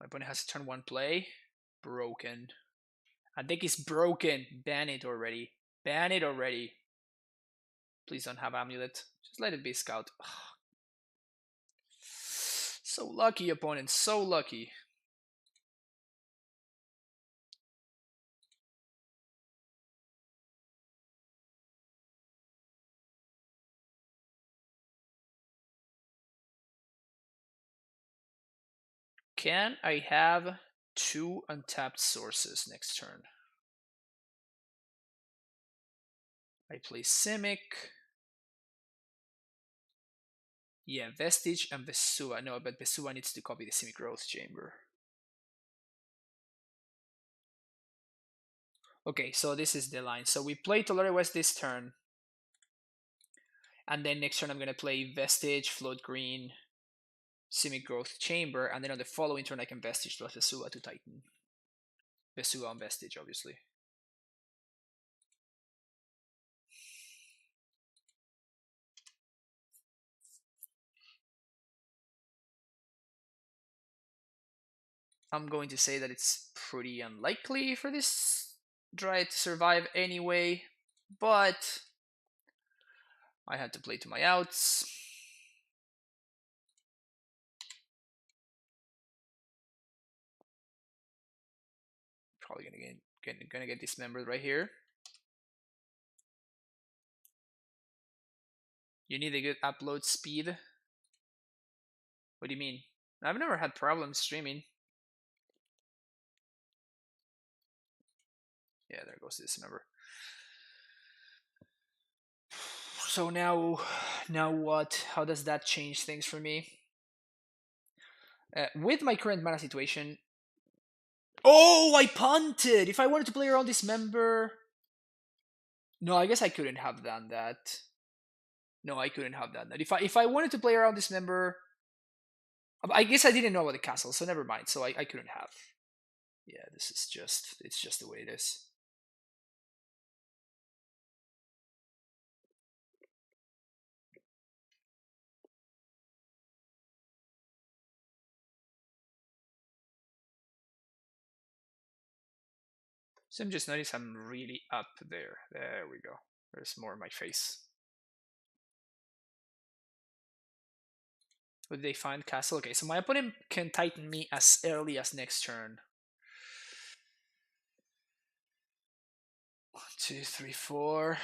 My opponent has a turn 1 play. Broken. I think it's broken. Ban it already. Ban it already. Please don't have Amulet. Just let it be Scout. So lucky, opponent. So lucky. Can I have 2 untapped sources next turn? I play Simic. Yeah, Vestige and Vesuva. No, but Vesuva needs to copy the semi-growth chamber. Okay, so this is the line. So we play Tolere West this turn. And then next turn I'm going to play Vestige, Float Green, Semi-growth chamber, and then on the following turn I can Vestige plus Vesuva to Titan. Vesuva on Vestige, obviously. I'm going to say that it's pretty unlikely for this Dryad to survive anyway, but I had to play to my outs. Probably gonna get dismembered right here. You need a good upload speed. What do you mean? I've never had problems streaming. Yeah, there goes the dismember. So now what? How does that change things for me? With my current mana situation, oh, I punted! If I wanted to play around Dismember, no, I guess I couldn't have done that. No, I couldn't have done that. If I wanted to play around Dismember, I guess I didn't know about the castle, so never mind. So I couldn't have. Yeah, this is it's just the way it is. So I'm just notice I'm really up there. There we go. There's more of my face. Would they find castle? Okay, so my opponent can Titan me as early as next turn. 1, 2, 3, 4.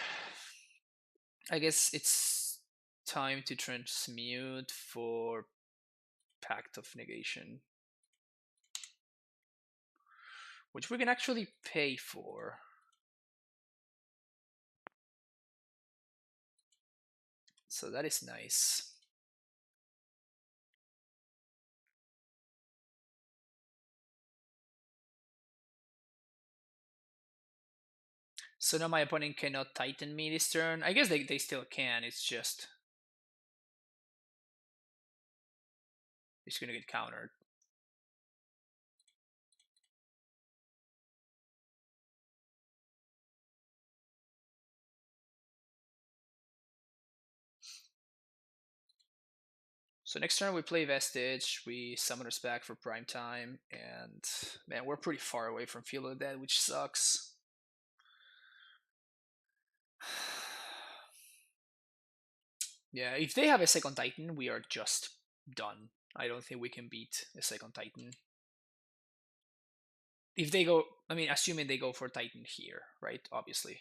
I guess it's time to transmute for Pact of Negation, which we can actually pay for. So that is nice. So now my opponent cannot Titan me this turn. I guess they still can, it's just gonna get countered. So next turn we play Vestige, we summon us back for prime time, and man, we're pretty far away from Field of the Dead, which sucks. Yeah, if they have a second Titan, we are just done. I don't think we can beat a second Titan. If they go, I mean, assuming they go for Titan here, right? Obviously.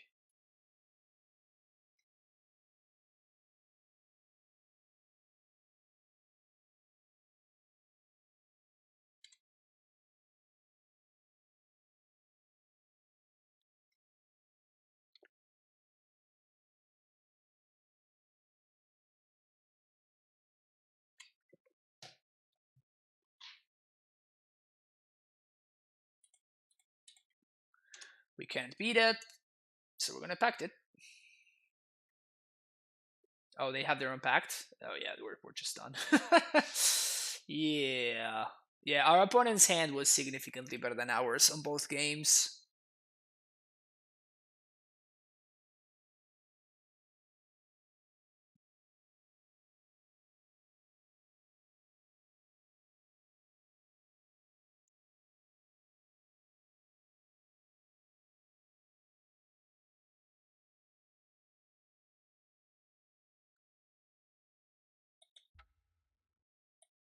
We can't beat it, so we're gonna pact it. Oh, they have their own pact? Oh yeah, we're just done. Yeah. Yeah, our opponent's hand was significantly better than ours on both games.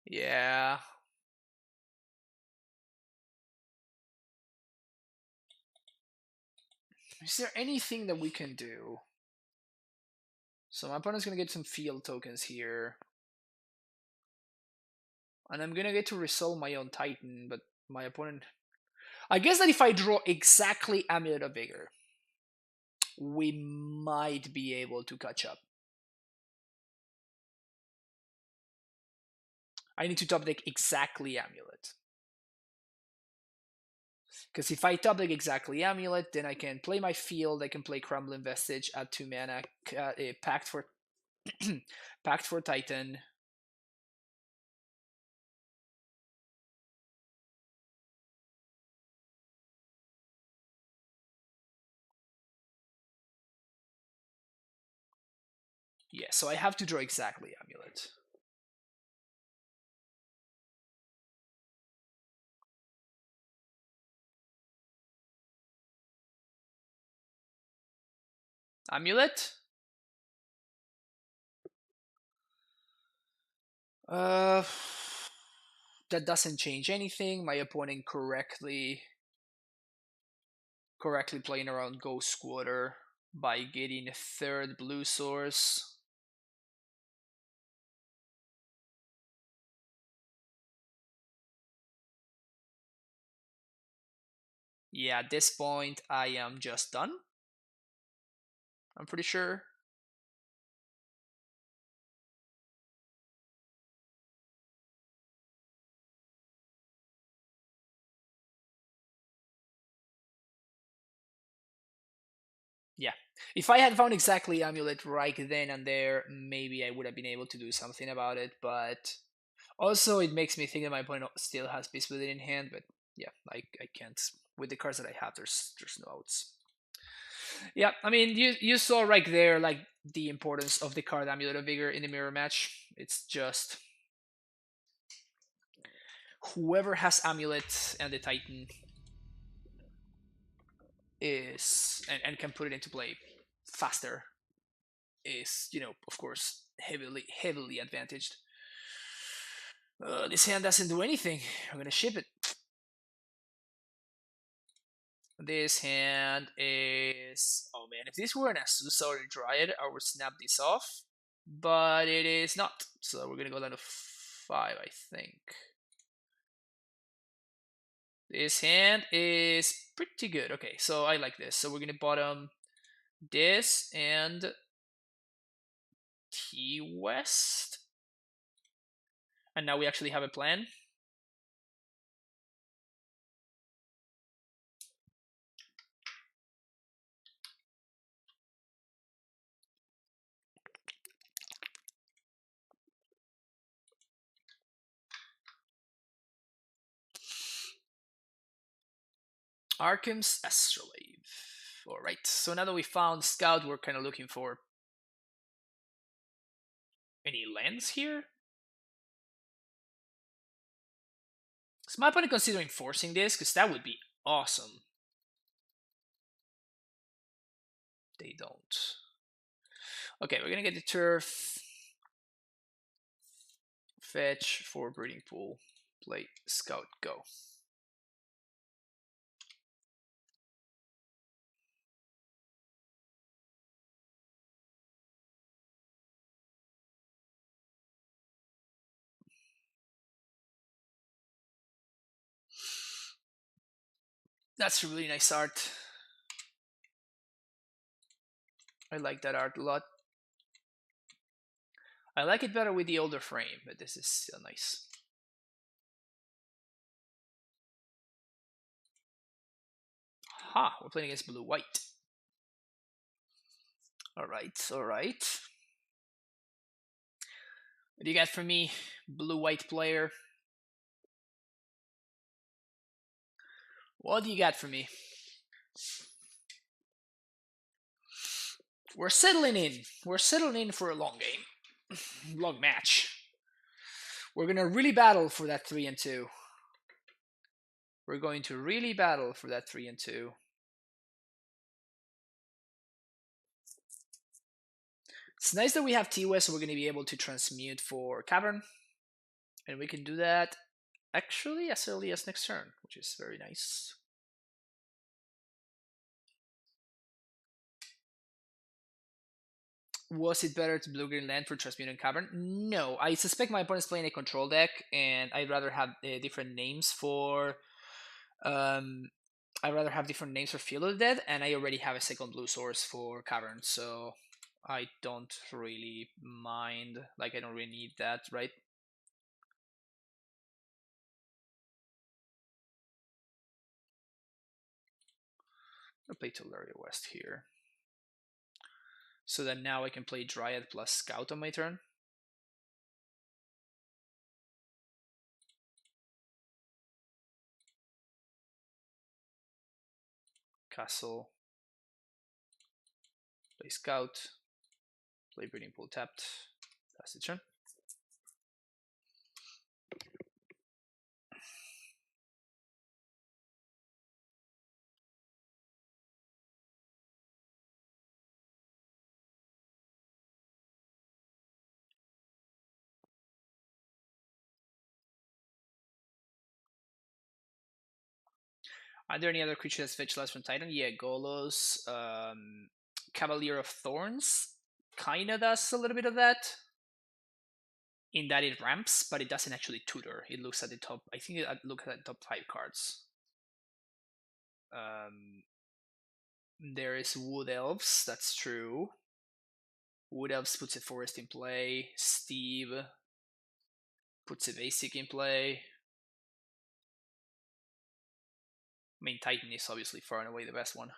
Yeah. Is there anything that we can do? So my opponent's gonna get some field tokens here. And I'm gonna get to resolve my own Titan, but my opponent... I guess that if I draw exactly Amulet of Vigor, we might be able to catch up. I need to top deck exactly Amulet. Because if I top deck exactly Amulet, then I can play my field, I can play Crumbling Vestige, add 2 mana, Pact for Pact for Titan. Yeah, so I have to draw exactly Amulet. Amulet? Uh, that doesn't change anything. My opponent correctly playing around Ghost Squatter by getting a third blue source. Yeah, at this point I am just done. I'm pretty sure. Yeah. If I had found exactly Amulet right then and there, maybe I would have been able to do something about it, but also it makes me think that my opponent still has Beast Within in hand, but yeah, I can't. With the cards that I have, there's no outs. Yeah, I mean, you saw right there like the importance of the card Amulet of Vigor in the mirror match. It's just whoever has Amulet and the Titan is and can put it into play faster is, of course, heavily advantaged. This hand doesn't do anything. I'm gonna ship it. This hand is... oh man, if this were an Azusa or a Dryad, I would snap this off. But it is not. So we're gonna go down to 5, I think. This hand is pretty good. Okay, so I like this. So we're gonna bottom this and T West. And now we actually have a plan. Arkham's Astrolabe. Alright, so now that we found Scout, we're kind of looking for any lands here. Is my opponent considering forcing this? Because that would be awesome. They don't. Okay, we're gonna get the turf. Fetch for breeding pool. Play scout, go. That's a really nice art. I like that art a lot. I like it better with the older frame, but this is still nice. Ha, we're playing against blue-white. Alright, alright. What do you got for me, blue-white player? What do you got for me? We're settling in. We're settling in for a long game. Long match. We're gonna really battle for that 3 and 2. We're going to really battle for that 3 and 2. It's nice that we have T-West, so we're going to be able to transmute for Cavern. And we can do that actually as early as next turn, which is very nice. Was it better to blue-green land for transmuting Cavern? No, I suspect my opponent's playing a control deck, and I'd rather have different names for... I'd rather have different names for Field of the Dead, and I already have a second blue source for Cavern, so I don't really mind. Like, I don't really need that, right? I'll play Teleria West here. So that now I can play Dryad plus Scout on my turn. Castle. Play Scout. Play Breeding Pool tapped. That's the turn. Are there any other creatures that fetch less from Titan? Yeah, Golos. Cavalier of Thorns kinda does a little bit of that. In that it ramps, but it doesn't actually tutor. It looks at the top. I think it looks at the top 5 cards. There is Wood Elves. That's true. Wood Elves puts a forest in play. Steve puts a basic in play. I mean, Titan is obviously far and away the best one.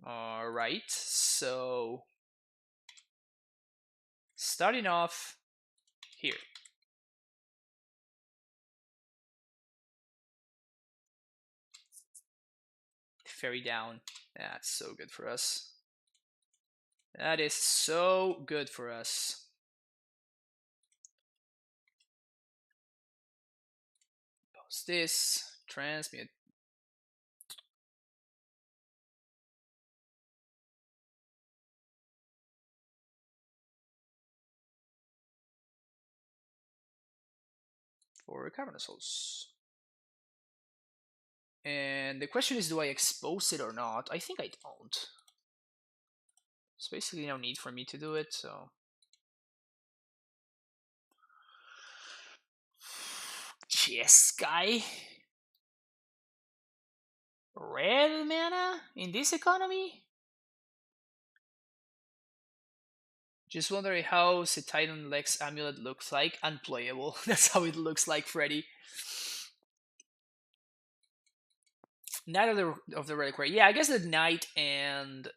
Alright, so starting off here. Fairy down. That's so good for us. That is so good for us. Post this. Transmute. For Cavernous Souls. And the question is, do I expose it or not? I think I don't. There's basically no need for me to do it, so... Jeskai? Red mana? In this economy? Just wondering how the Titan Lex Amulet looks like. Unplayable. That's how it looks like, Freddy. Knight of the Reliquary. Yeah, I guess the Knight and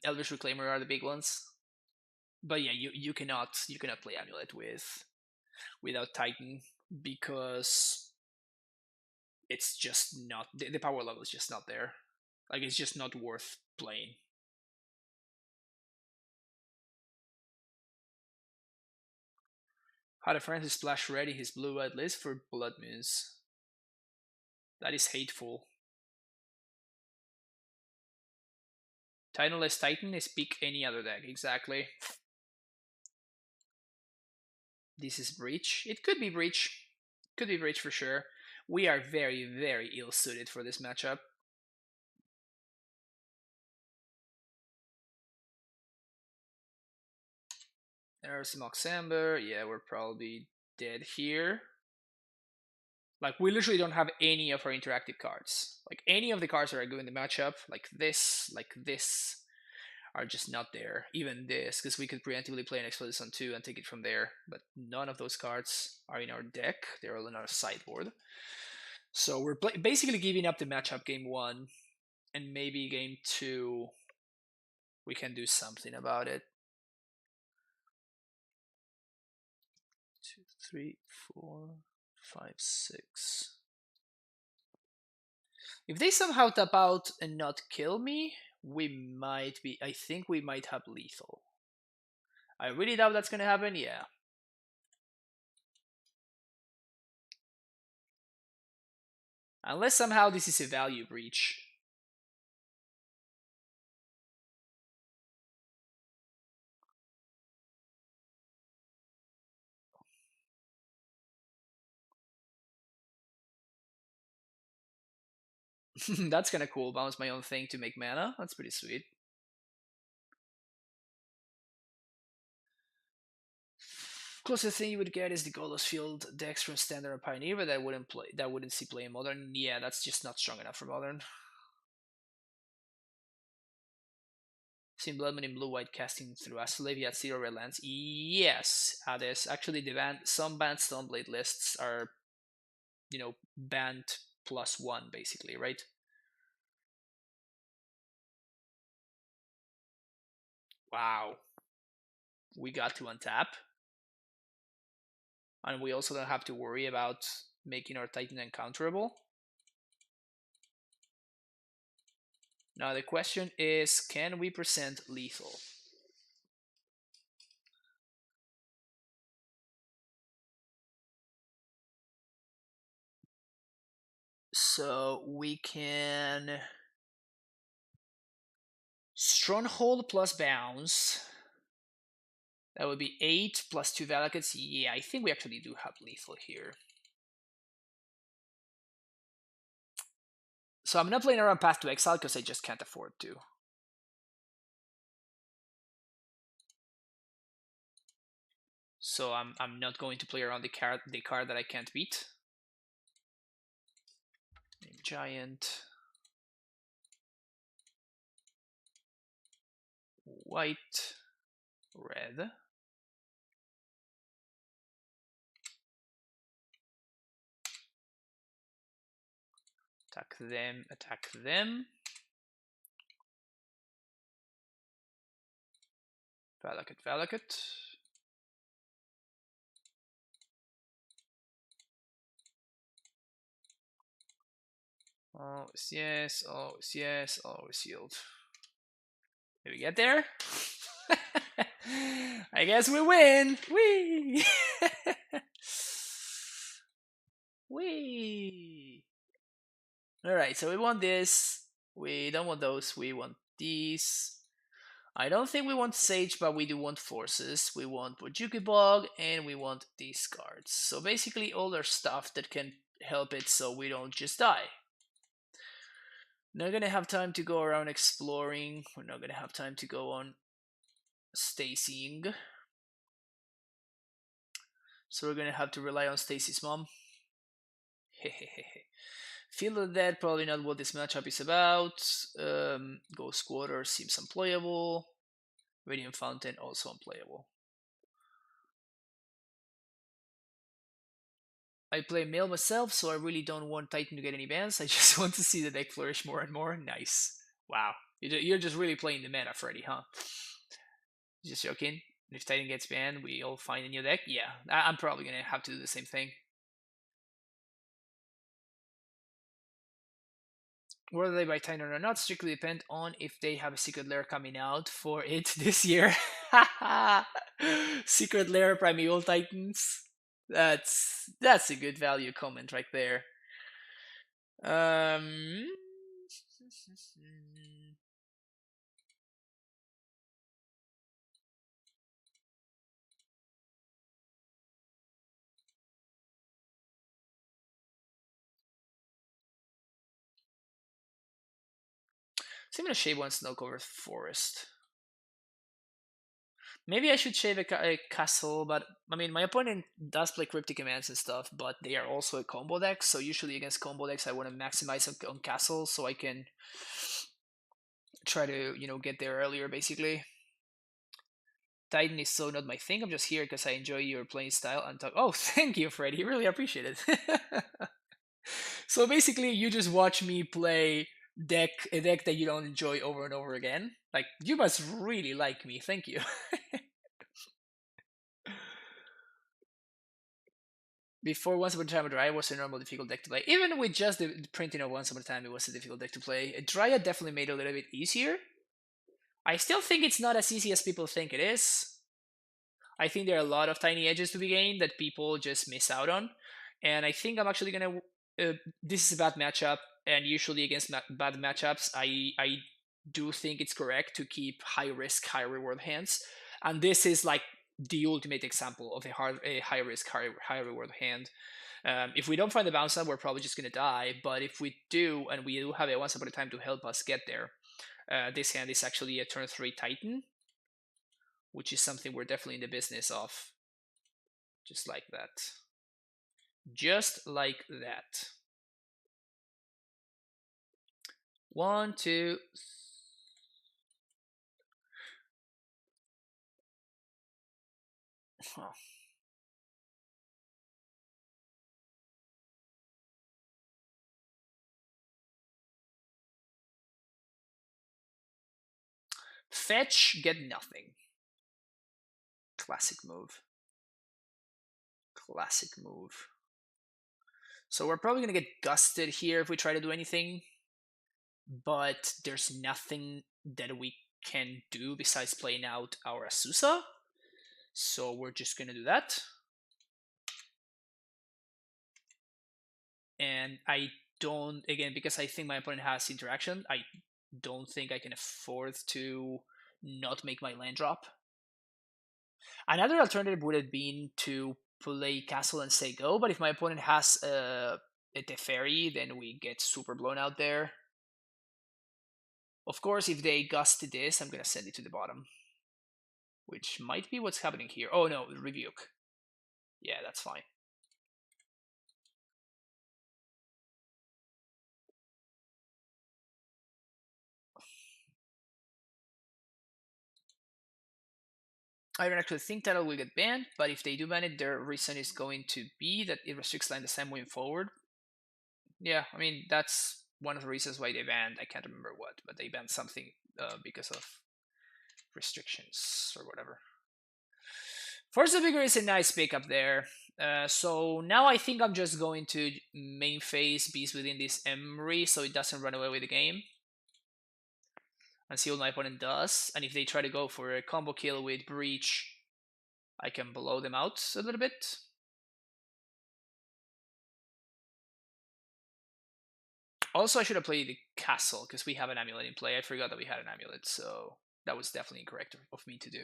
Elvish Reclaimer are the big ones. But yeah, you cannot play Amulet without Titan because it's just not the power level is just not there. Like, it's just not worth playing. How the friends splash red in his blue-white list for Blood Moons. That is hateful. Titanless Titan is pick any other deck, exactly. This is Breach. It could be Breach. Could be Breach for sure. We are very, very ill-suited for this matchup. There's Moxamber. Yeah, we're probably dead here. Like, we literally don't have any of our interactive cards. Like, any of the cards that are good in the matchup, like this, are just not there. Even this, because we could preemptively play an Explosive on 2 and take it from there. But none of those cards are in our deck. They're all in our sideboard. So we're basically giving up the matchup game 1. And maybe game 2, we can do something about it. 2, 3, 4, 5, 6. If they somehow tap out and not kill me, I think we might have lethal. I really doubt that's gonna happen, yeah. Unless somehow this is a value breach. That's kinda cool, bounce my own thing to make mana, that's pretty sweet. Closest thing you would get is the Golos Field decks from Standard and Pioneer, but that wouldn't see play in Modern. Yeah, that's just not strong enough for Modern. Seen Bloodman in blue-white casting through Astrolabe at 0 red lands. Yes, Hades. Actually, some banned Stoneblade lists are, banned +1 basically, right? Wow. We got to untap. And we also don't have to worry about making our Titan uncounterable. Now the question is, can we present lethal? So we can Stronghold plus Bounce. That would be 8 plus 2 Valakuts. Yeah, I think we actually do have lethal here. So I'm not playing around Path to Exile because I just can't afford to. So I'm not going to play around the card that I can't beat. Giant. White. Red. Attack them, attack them. Valakut, Valakut. Always yes, always yes, always yield. Did we get there? I guess we win! Whee! Whee! Alright, so we want this. We don't want those, we want these. I don't think we want Sage, but we do want Forces. We want Bojuki Bog, and we want these cards. So basically all our stuff that can help it so we don't just die. Not gonna have time to go around exploring. We're not gonna have time to go on Stacying. So we're gonna have to rely on Stacy's mom. Hehehe. Field of the Dead, probably not what this matchup is about. Ghost Quarter seems unplayable. Radiant Fountain also unplayable. I play male myself, so I really don't want Titan to get any bans. I just want to see the deck flourish more and more. Nice. Wow. You're just really playing the meta, Freddy, huh? Just joking. If Titan gets banned, we all find a new deck? Yeah, I'm probably gonna have to do the same thing. Whether they buy Titan or not strictly depend on if they have a Secret Lair coming out for it this year. Secret Lair Primeval Titans. That's a good value comment right there. Um, so I'm gonna shave one snow covered forest. Maybe I should shave a castle, but I mean, my opponent does play cryptic commands and stuff, but they are also a combo deck. So usually against combo decks, I want to maximize on castles so I can try to get there earlier, basically. Titan is so not my thing. I'm just here because I enjoy your playing style and talk. Oh, thank you, Freddie. Really appreciate it. So basically, you just watch me play a deck that you don't enjoy over and over again. Like you must really like me. Thank you. Before Once Upon a Time, a Dryad was a normal difficult deck to play. Even with just the printing of Once Upon a Time, it was a difficult deck to play. A Dryad definitely made it a little bit easier. I still think it's not as easy as people think it is. I think there are a lot of tiny edges to be gained that people just miss out on. And I think I'm actually gonna. This is a bad matchup, and usually against bad matchups, I do think it's correct to keep high risk, high reward hands. And this is like the ultimate example of a high risk, high reward hand. If we don't find the bounce up, we're probably just gonna die. But if we do, and we do have a Once Upon a Time to help us get there, this hand is actually a turn 3 Titan, which is something we're definitely in the business of. Just like that. Just like that. 1, 2. Huh. Fetch, get nothing. Classic move. Classic move. So we're probably going to get gusted here if we try to do anything. But there's nothing that we can do besides playing out our Azusa. So we're just going to do that. And I don't, again, because I think my opponent has interaction, I don't think I can afford to not make my land drop. Another alternative would have been to play castle and say go, but if my opponent has a Teferi, then we get super blown out there. Of course, if they gust this, I'm gonna send it to the bottom, which might be what's happening here. Oh no, rebuke. Yeah, that's fine. I don't actually think Title will get banned, but if they do ban it, their reason is going to be that it restricts line the same moving forward. Yeah, I mean, that's one of the reasons why they banned, I can't remember what, but they banned something because of restrictions or whatever. Forza Vigor is a nice pickup there. So now I think I'm just going to main phase Beast within this Emery so it doesn't run away with the game. And see what my opponent does. And if they try to go for a combo kill with Breach, I can blow them out a little bit. Also, I should have played the castle because we have an amulet in play. I forgot that we had an amulet, so that was definitely incorrect of me to do.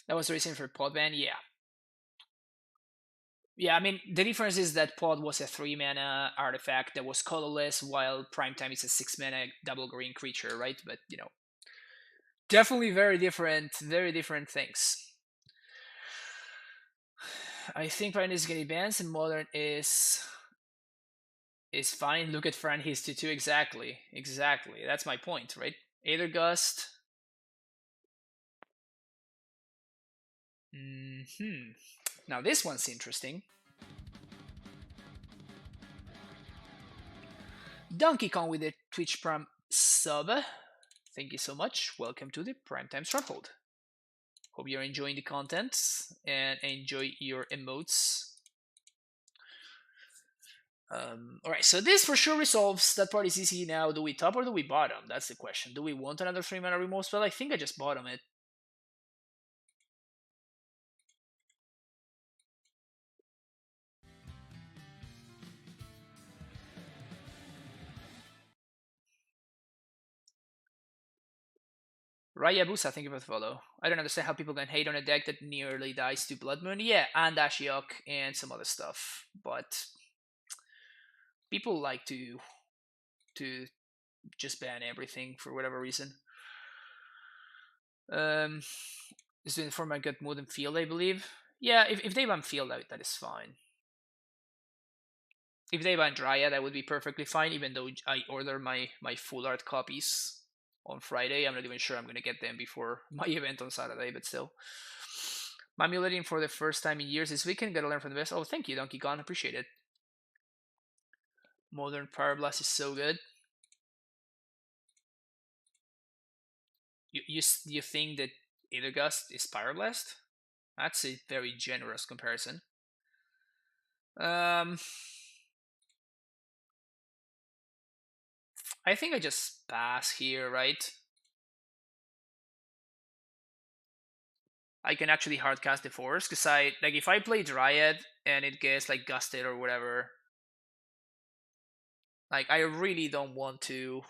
That was the reason for pod ban, yeah. Yeah, I mean, the difference is that pod was a 3 mana artifact that was colorless, while Primetime is a 6 mana double green creature, right? But, definitely very different things. I think Primetime is getting bans and Modern is fine. Look at Fran History too. Exactly. That's my point, right? Aether Gust. Now this one's interesting. Donkey Kong with the Twitch Prime sub. Thank you so much. Welcome to the Primetime Stronghold. Hope you're enjoying the content and enjoy your emotes. Alright, so this for sure resolves. That part is easy now. Do we top or do we bottom? That's the question. Do we want another 3 mana removal spell? I think I just bottom it. Rayabusa, thank you for the follow. I don't understand how people can hate on a deck that nearly dies to Blood Moon. Yeah, and Ashiok and some other stuff. But people like to just ban everything for whatever reason. Is the format get more than field, I believe? Yeah, if they ban field, that is fine. If they ban Dryad, that would be perfectly fine, even though I order my full art copies on Friday. I'm not even sure I'm going to get them before my event on Saturday, but still. I'm emulating for the first time in years this weekend. Gotta learn from the best. Oh, thank you, Donkey Kong. Appreciate it. Modern Pyroblast is so good. You think that Aethergust is Pyroblast? That's a very generous comparison. I think I just pass here, right? I can actually hardcast the force because if I play Dryad and it gets like gusted or whatever, like I really don't want to.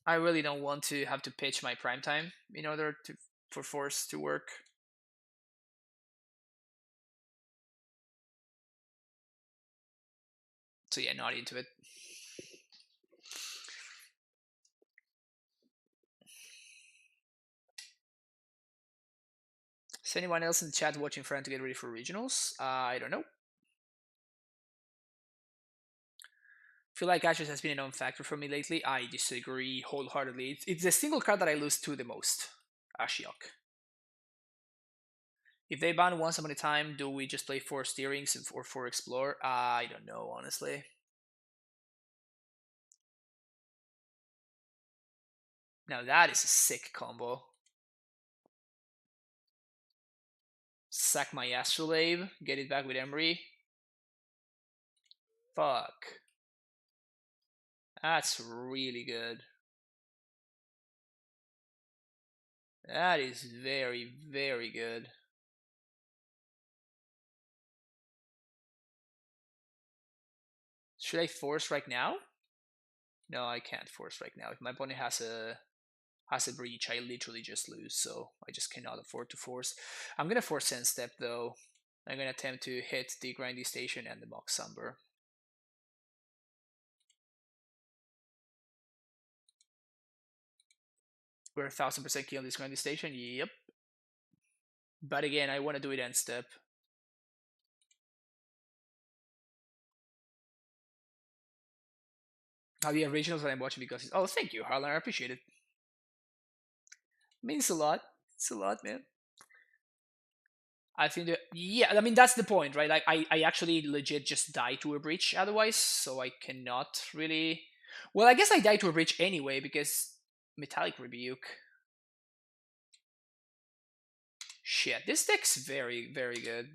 I really don't want to have to pitch my prime time in order for force to work. So yeah, not into it. Is anyone else in the chat watching Fran to get ready for regionals? I don't know. Feel like Ashes has been a non-factor for me lately. I disagree wholeheartedly. It's the single card that I lose to the most. Ashiok. If they ban once upon a time, do we just play 4 steerings or 4 explore? I don't know, honestly. Now that is a sick combo. Sack my Astrolabe, get it back with Emery. Fuck. That's really good. That is very, very good. Should I force right now? No, I can't force right now. If my opponent has a breach, I literally just lose, so I just cannot afford to force. I'm gonna force Sand Step though. I'm gonna attempt to hit the Grindy Station and the Mock Somber. We're 1000% key on this Grindy Station. Yep. But again, I want to do it end step. How the originals that I'm watching because oh, thank you, Harlan. I appreciate it. Means a lot. It's a lot, man. I think that yeah, I mean that's the point, right? Like I actually legit just die to a breach otherwise, so I cannot really. Well, I guess I die to a breach anyway because Metallic Rebuke. Shit, this deck's very, very good.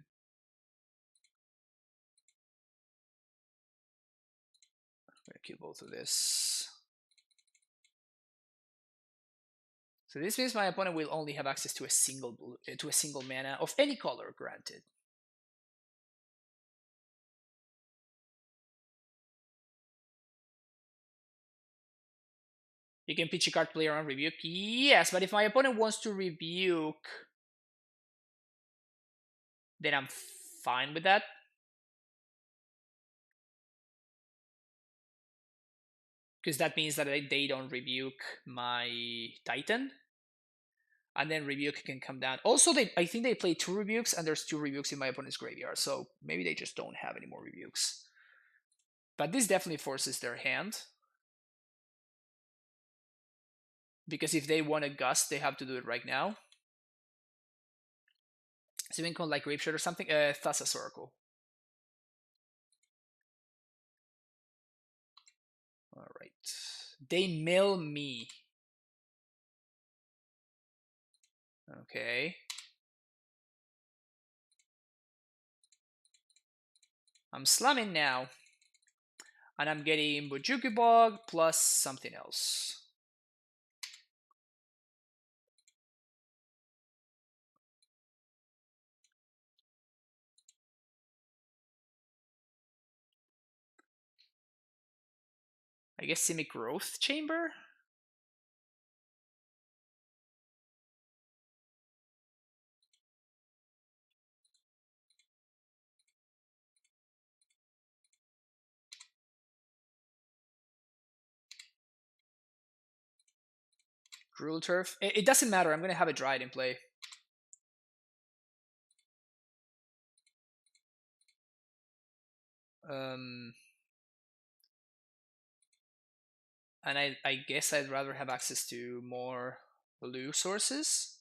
I'm gonna kill both of this. So this means my opponent will only have access to a single mana of any color, granted. You can pitch a card player on Rebuke. Yes, but if my opponent wants to Rebuke, then I'm fine with that. Because that means that they don't Rebuke my Titan. And then Rebuke can come down. Also, I think they play 2 Rebukes, and there's 2 Rebukes in my opponent's graveyard. So maybe they just don't have any more Rebukes. But this definitely forces their hand. Because if they want a Gust, they have to do it right now. Something called like Grapeshot or something. Thassa's Oracle. Alright. They mill me. Okay. I'm slamming now. And I'm getting Bojuki Bog plus something else. I guess Simic Growth Chamber? Gruel Turf? It doesn't matter. I'm going to have a Dryad in play. And I guess I'd rather have access to more blue sources.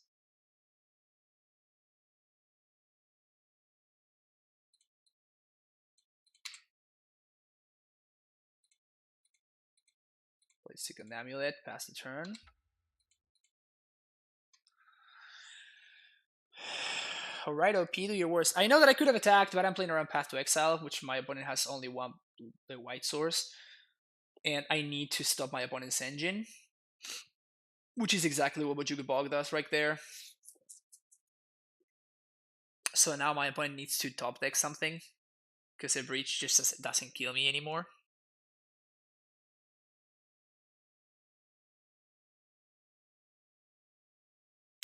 Play second Amulet, pass the turn. Alright, OP, do your worst. I know that I could have attacked, but I'm playing around Path to Exile, which my opponent has only one white source. And I need to stop my opponent's engine, which is exactly what Bojuka Bog does right there. So now my opponent needs to top deck something, because a breach just doesn't kill me anymore.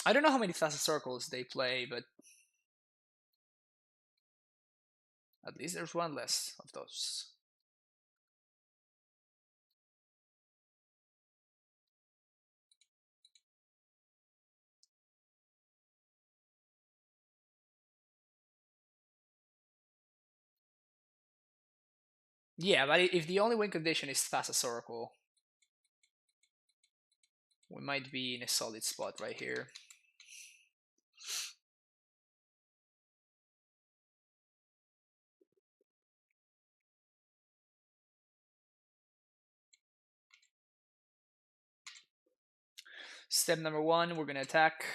I don't know how many Thassa Circles they play, but at least there's one less of those. Yeah, but if the only win condition is Thassa Oracle, we might be in a solid spot right here. Step number 1, we're gonna attack.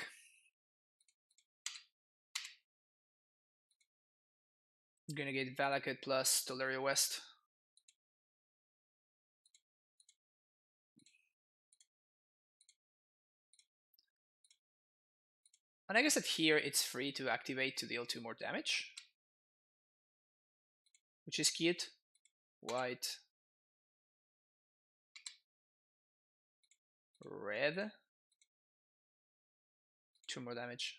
I'm gonna get Valakut plus Dolaria West. And I guess that here it's free to activate to deal 2 more damage, which is cute. White, red, 2 more damage.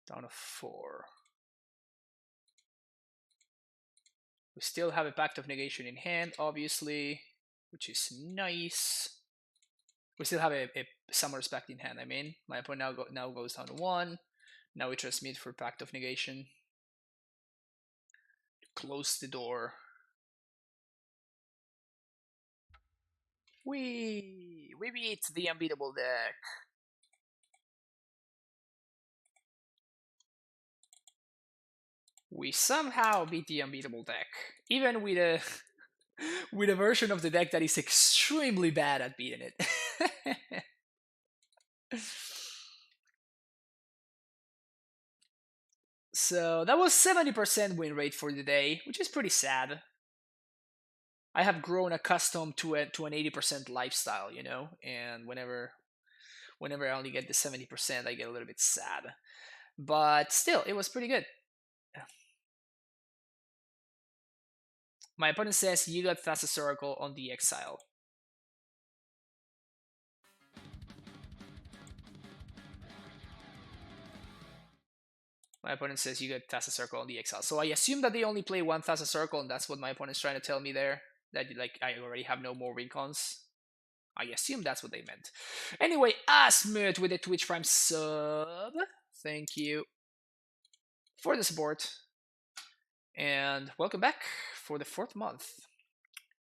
Down to 4. We still have a Pact of Negation in hand, obviously, which is nice. We still have a Summer's Pact in hand, I mean. My opponent now goes down to 1. Now we transmit for Pact of Negation. Close the door. We beat the unbeatable deck. We somehow beat the unbeatable deck, even with a with a version of the deck that is extremely bad at beating it. So that was 70% win rate for the day, which is pretty sad. I have grown accustomed to an 80% lifestyle, you know, and whenever I only get the 70%, I get a little bit sad. But still, it was pretty good. My opponent says you got Thassa's Oracle on the Exile. My opponent says you get Thassa Circle on the Exile. So I assume that they only play one Thassa Circle, and that's what my opponent's trying to tell me there. That like I already have no more recons. I assume that's what they meant. Anyway, Asmut with a Twitch Prime sub. Thank you for the support. And welcome back for the 4th month.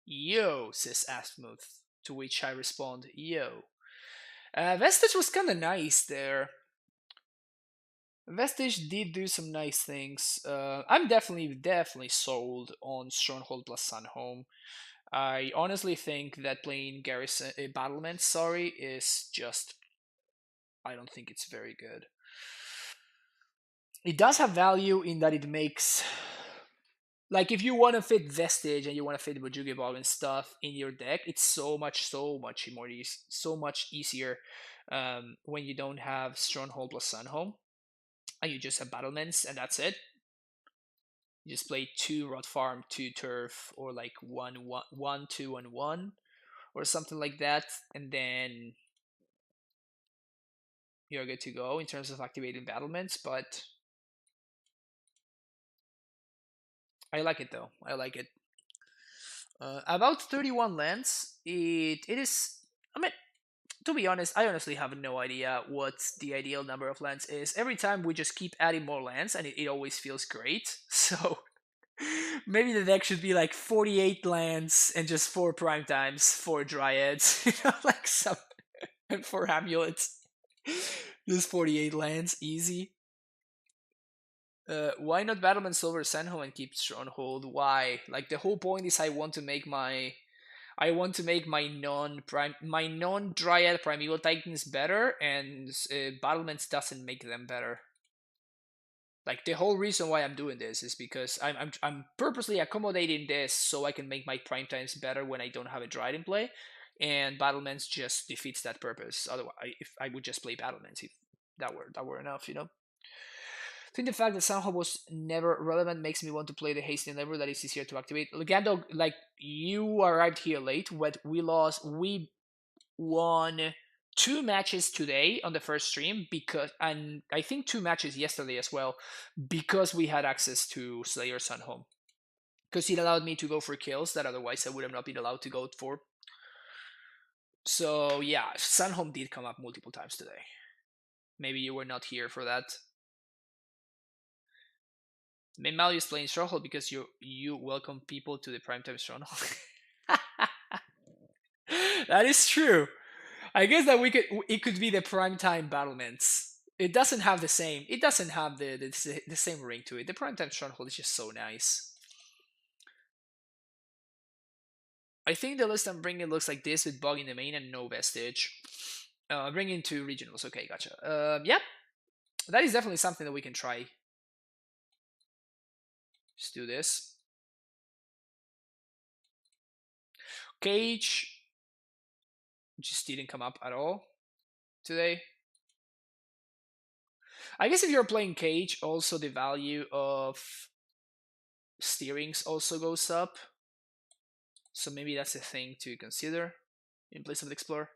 Yo, says Asmut. To which I respond, yo. Vestige was kind of nice there. Vestige did do some nice things. I'm definitely sold on Stronghold plus Sunhome. I honestly think that playing Garrison Battlement, sorry, is just. I don't think it's very good. It does have value in that it makes Like if you want to fit Vestige and you want to fit Bojuge Bog and stuff in your deck, it's so much more easy, so much easier when you don't have Stronghold plus Sunhome and you just have Battlements and that's it. You just play 2 Rot Farm, 2 Turf, or like 1, 2, and 1, or something like that, and then you're good to go in terms of activating battlements. But I like it though. I like it. About 31 lands. It is. I mean, to be honest, I honestly have no idea what the ideal number of lands is. Every time we just keep adding more lands, and it always feels great. So maybe the deck should be like 48 lands and just 4 prime times, 4 dryads, like some, and 4 amulets. Just 48 lands, easy. Why not Battleman Silver Senho and keep Stronghold? Why? Like the whole point is I want to make my non Dryad Primeval Titans better, and Battlements doesn't make them better. Like the whole reason why I'm doing this is because I'm purposely accommodating this so I can make my prime times better when I don't have a Dryad in play, and Battlements just defeats that purpose. Otherwise, if I would just play Battlements, if that were enough, I think the fact that Sanho was never relevant makes me want to play the Hasting Lever that is easier to activate. Legando, like, you arrived here late, but we won 2 matches today on the first stream, and I think 2 matches yesterday as well, because we had access to Slayer Sunhome. Because it allowed me to go for kills that otherwise I would have not been allowed to go for. So yeah, Sunhome did come up multiple times today. Maybe you were not here for that. Mal is playing Stronghold because you welcome people to the primetime Stronghold. That is true. I guess that it could be the primetime battlements. It doesn't have the same. It doesn't have the same ring to it. The primetime Stronghold is just so nice. I think the list I'm bringing looks like this with Bug in the main and no Vestige. Bringing 2 regionals. Okay, gotcha. Yep, that is definitely something that we can try. Let's do this. Cage just didn't come up at all today. I guess if you're playing Cage, also the value of steerings also goes up. So maybe that's a thing to consider in place of the Explorer.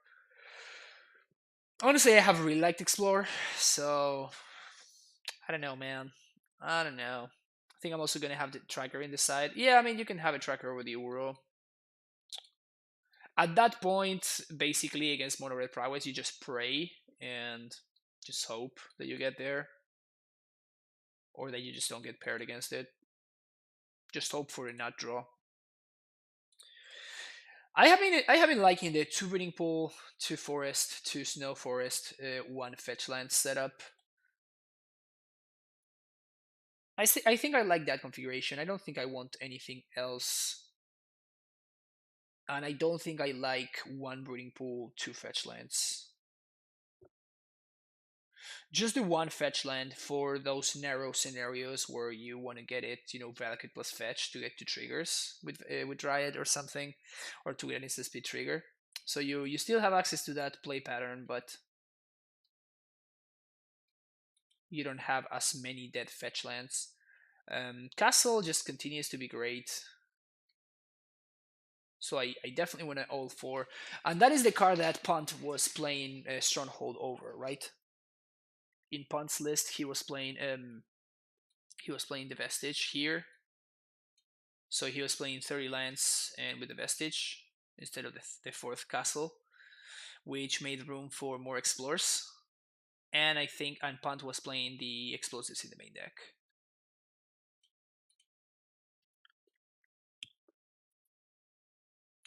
Honestly, I have really liked Explorer, so I don't know, man. I don't know. I think I'm also gonna have the tracker in the side. Yeah, I mean, you can have a tracker over the Uro. At that point, basically against Mono Red Prowess, you just pray and just hope that you get there, or that you just don't get paired against it. Just hope for a nut draw. I have been liking the 2 breeding pool, 2 forest, 2 snow forest, 1 fetch land setup. I think I like that configuration. I don't think I want anything else, and I don't think I like 1 breeding pool, 2 fetch lands. Just the 1 fetch land for those narrow scenarios where you want to get it, Valakut plus fetch to get 2 triggers with Dryad or something, or to get an instant speed trigger. So you still have access to that play pattern, but you don't have as many dead fetch lands. Castle just continues to be great. So I definitely want to all 4. And that is the card that Punt was playing Stronghold over, right? In Punt's list, he was playing the Vestige here. So he was playing 30 lands and with the Vestige instead of the 4th castle, which made room for more explorers. And I think Punt was playing the explosives in the main deck.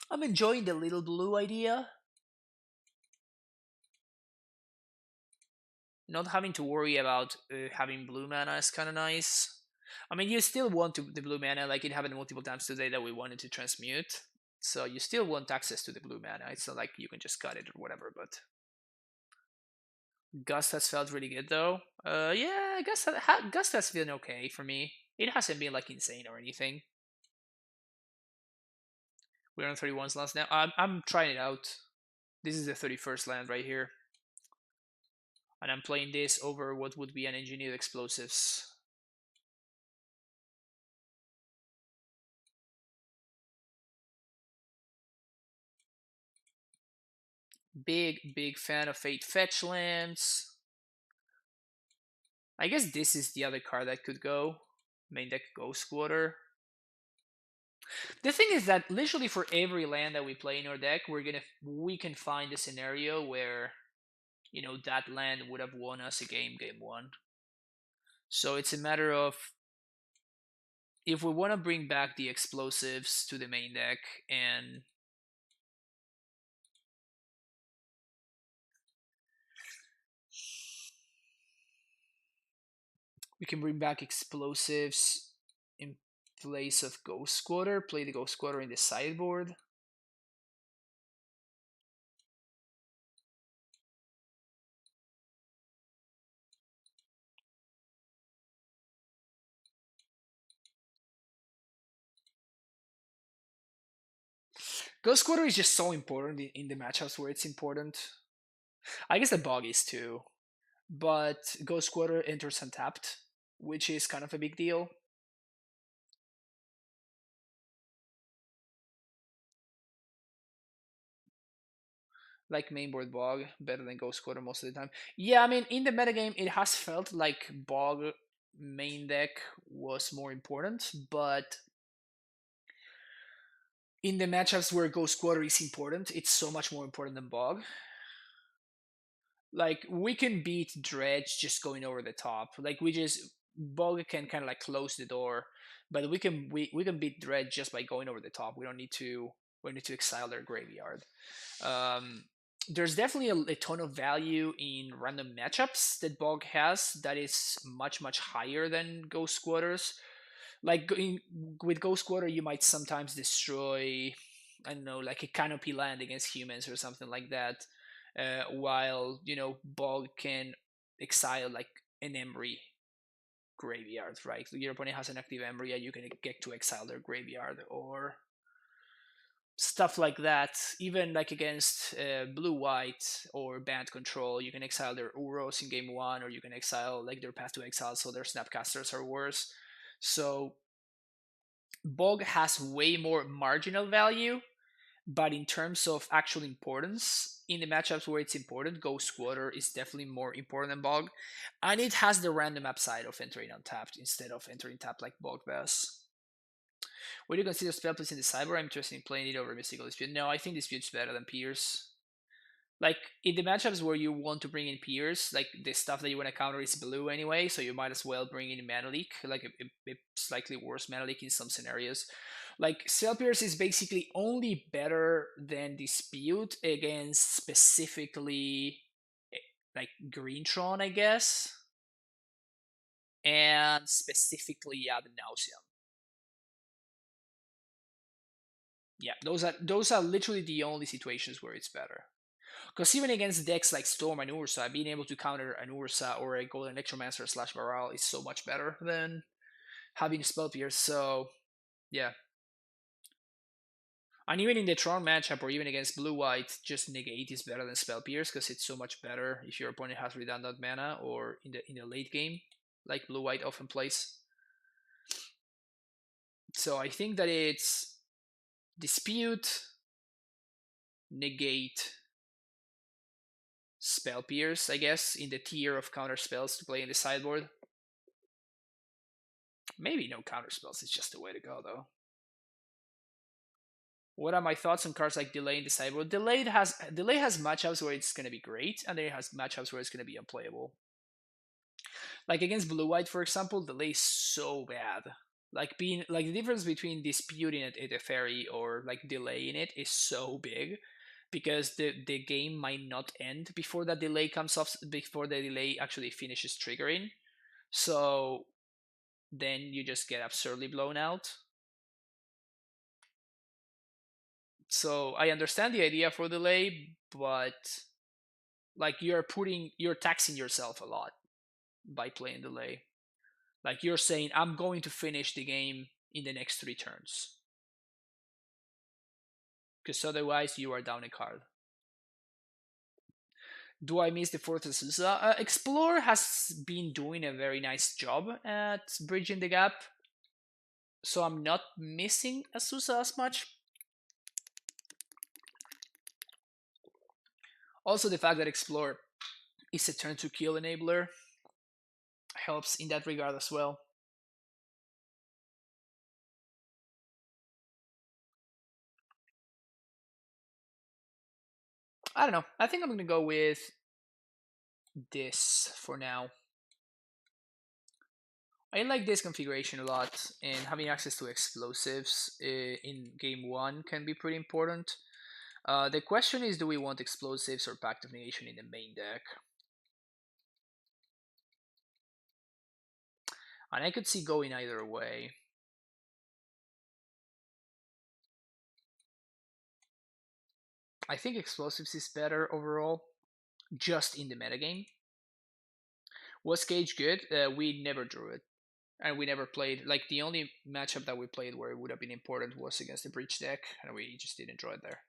I'm enjoying the little blue idea. Not having to worry about having blue mana is kind of nice. I mean, you still want the blue mana, like it happened multiple times today that we wanted to transmute. So you still want access to the blue mana. It's not like you can just cut it or whatever, but Gust has felt really good though. Gust has been okay for me. It hasn't been like insane or anything. We're on 31's lands now. I'm trying it out. This is the 31st land right here. And I'm playing this over what would be an engineered explosives. Big fan of 8 fetch lands. I guess this is the other card that could go. Main deck Ghost Quarter. The thing is that literally for every land that we play in our deck, we can find a scenario where, you know, that land would have won us a game 1. So it's a matter of if we want to bring back the explosives to the main deck, and we can bring back explosives in place of Ghost Squatter, play the Ghost Squatter in the sideboard. Ghost Squatter is just so important in the matchups where it's important. I guess the Bog is too, but Ghost Squatter enters untapped, which is kind of a big deal. Like mainboard Bog, better than Ghost Squatter most of the time. Yeah, I mean, in the metagame, it has felt like Bog main deck was more important, but in the matchups where Ghost Quarter is important, it's so much more important than Bog. Like, we can beat Dredge just going over the top. Like, Bog can kind of like close the door, but we can beat Dredge just by going over the top. We need to exile their graveyard. Um, there's definitely a ton of value in random matchups that Bog has that is much higher than Ghost Quarters. Like with Ghost Quarter, you might sometimes destroy, I don't know, like a canopy land against humans or something like that. While Bog can exile like an Emry graveyard, right? Your opponent has an active Emry, and you can get to exile their graveyard or stuff like that. Even like against blue white or band control, you can exile their Uros in game 1, or you can exile like their Path to Exile, so their Snapcasters are worse. So Bog has way more marginal value, but in terms of actual importance, in the matchups where it's important, Ghost Quarter is definitely more important than Bog, and it has the random upside of entering untapped instead of entering tapped like Bog does. Would you consider Spell Place in the Cyber? I'm interested in playing it over Mystical Dispute. No, I think Dispute's better than Pierce. Like, in the matchups where you want to bring in Pierce, like, the stuff that you want to counter is blue anyway, so you might as well bring in Mana Leak, like a slightly worse Mana Leak in some scenarios. Like, Spell Pierce is basically only better than Dispute against specifically, like, Greentron, I guess, and specifically Ad Nauseam. Yeah, those are literally the only situations where it's better. Because even against decks like Storm and Ursa, being able to counter an Ursa or a Golden Necromancer / Varal is so much better than having Spell Pierce. So, yeah. And even in the Tron matchup or even against Blue White, just Negate is better than Spell Pierce because it's so much better if your opponent has redundant mana or in the late game, like Blue White often plays. So I think that it's Dispute, Negate, Spell Pierce, I guess, in the tier of counter spells to play in the sideboard. Maybe no counter spells is just the way to go, though. What are my thoughts on cards like Delay in the sideboard? Delay has matchups where it's gonna be great, and then it has matchups where it's gonna be unplayable. Like against Blue White, for example, Delay is so bad. Like being like the difference between disputing it at a fairy or like delaying it is so big, because the game might not end before that delay comes off, before the delay actually finishes triggering. So then you just get absurdly blown out. So I understand the idea for delay, but like you're taxing yourself a lot by playing delay. Like you're saying, I'm going to finish the game in the next 3 turns. because otherwise you are down a card. Do I miss the fourth Azusa? Explore has been doing a very nice job at bridging the gap, so I'm not missing Azusa as much. Also, the fact that Explore is a turn to kill enabler helps in that regard as well. I don't know. I think I'm going to go with this for now. I like this configuration a lot, and having access to explosives in game 1 can be pretty important. The question is, do we want explosives or Pact of Negation in the main deck? And I could see going either way. I think explosives is better overall, just in the metagame. Was Cage good? We never drew it. And we never played, like, the only matchup that we played where it would have been important was against the Breach deck, and we just didn't draw it there.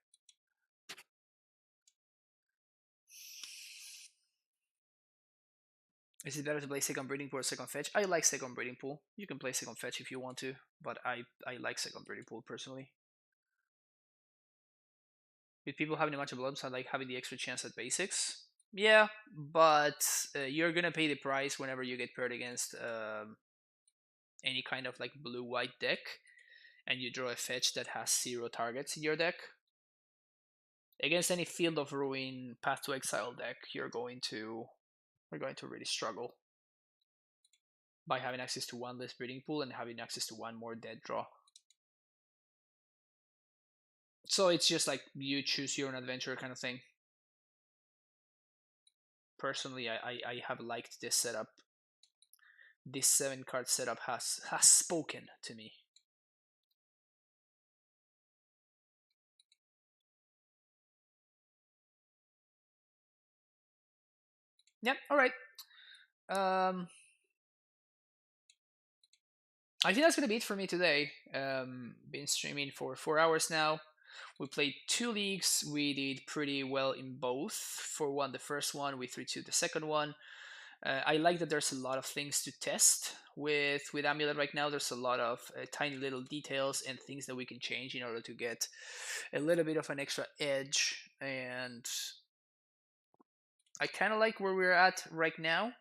Is it better to play second breeding pool or second fetch? I like second breeding pool. You can play second fetch if you want to, but I like second breeding pool personally. With people having a bunch of blobs, I like having the extra chance at basics. Yeah, but you're gonna pay the price whenever you get paired against any kind of like blue-white deck, and you draw a fetch that has 0 targets in your deck. Against any Field of Ruin, Path to Exile deck, we're going to really struggle by having access to 1 less breeding pool and having access to 1 more dead draw. So it's just like you choose your own adventure kind of thing. Personally, I have liked this setup. This 7-card setup has spoken to me. Yep, alright. I think that's gonna be it for me today. Been streaming for 4 hours now. We played 2 leagues. We did pretty well in both. For one, the first one, we 3-2 the second one. I like that there's a lot of things to test with Amulet right now. There's a lot of tiny little details and things that we can change in order to get a little bit of an extra edge. And I kind of like where we're at right now.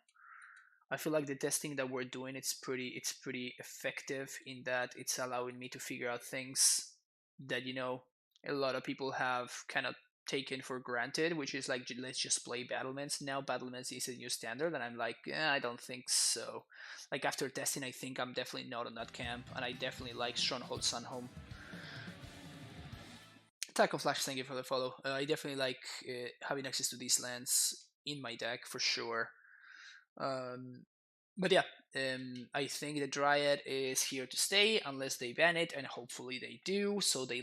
I feel like the testing that we're doing it's pretty effective in that it's allowing me to figure out things that a lot of people have kind of taken for granted, which is like, let's just play battlements. Now battlements is a new standard, and I'm like, I don't think so. Like, after testing, I think I'm definitely not on that camp, and I definitely like Stronghold Sunhome. Tackle Flash, thank you for the follow. I definitely like having access to these lands in my deck for sure. But yeah, I think the Dryad is here to stay unless they ban it, and hopefully they do. So they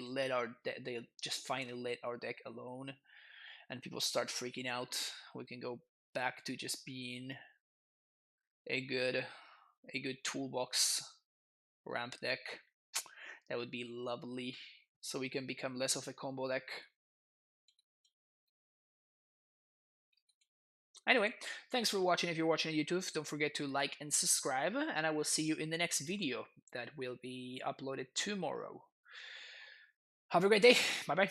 just finally let our deck alone, and people start freaking out. We can go back to just being a good toolbox ramp deck. That would be lovely. So we can become less of a combo deck. Anyway, thanks for watching. If you're watching on YouTube, don't forget to like and subscribe, and I will see you in the next video that will be uploaded tomorrow. Have a great day. Bye bye.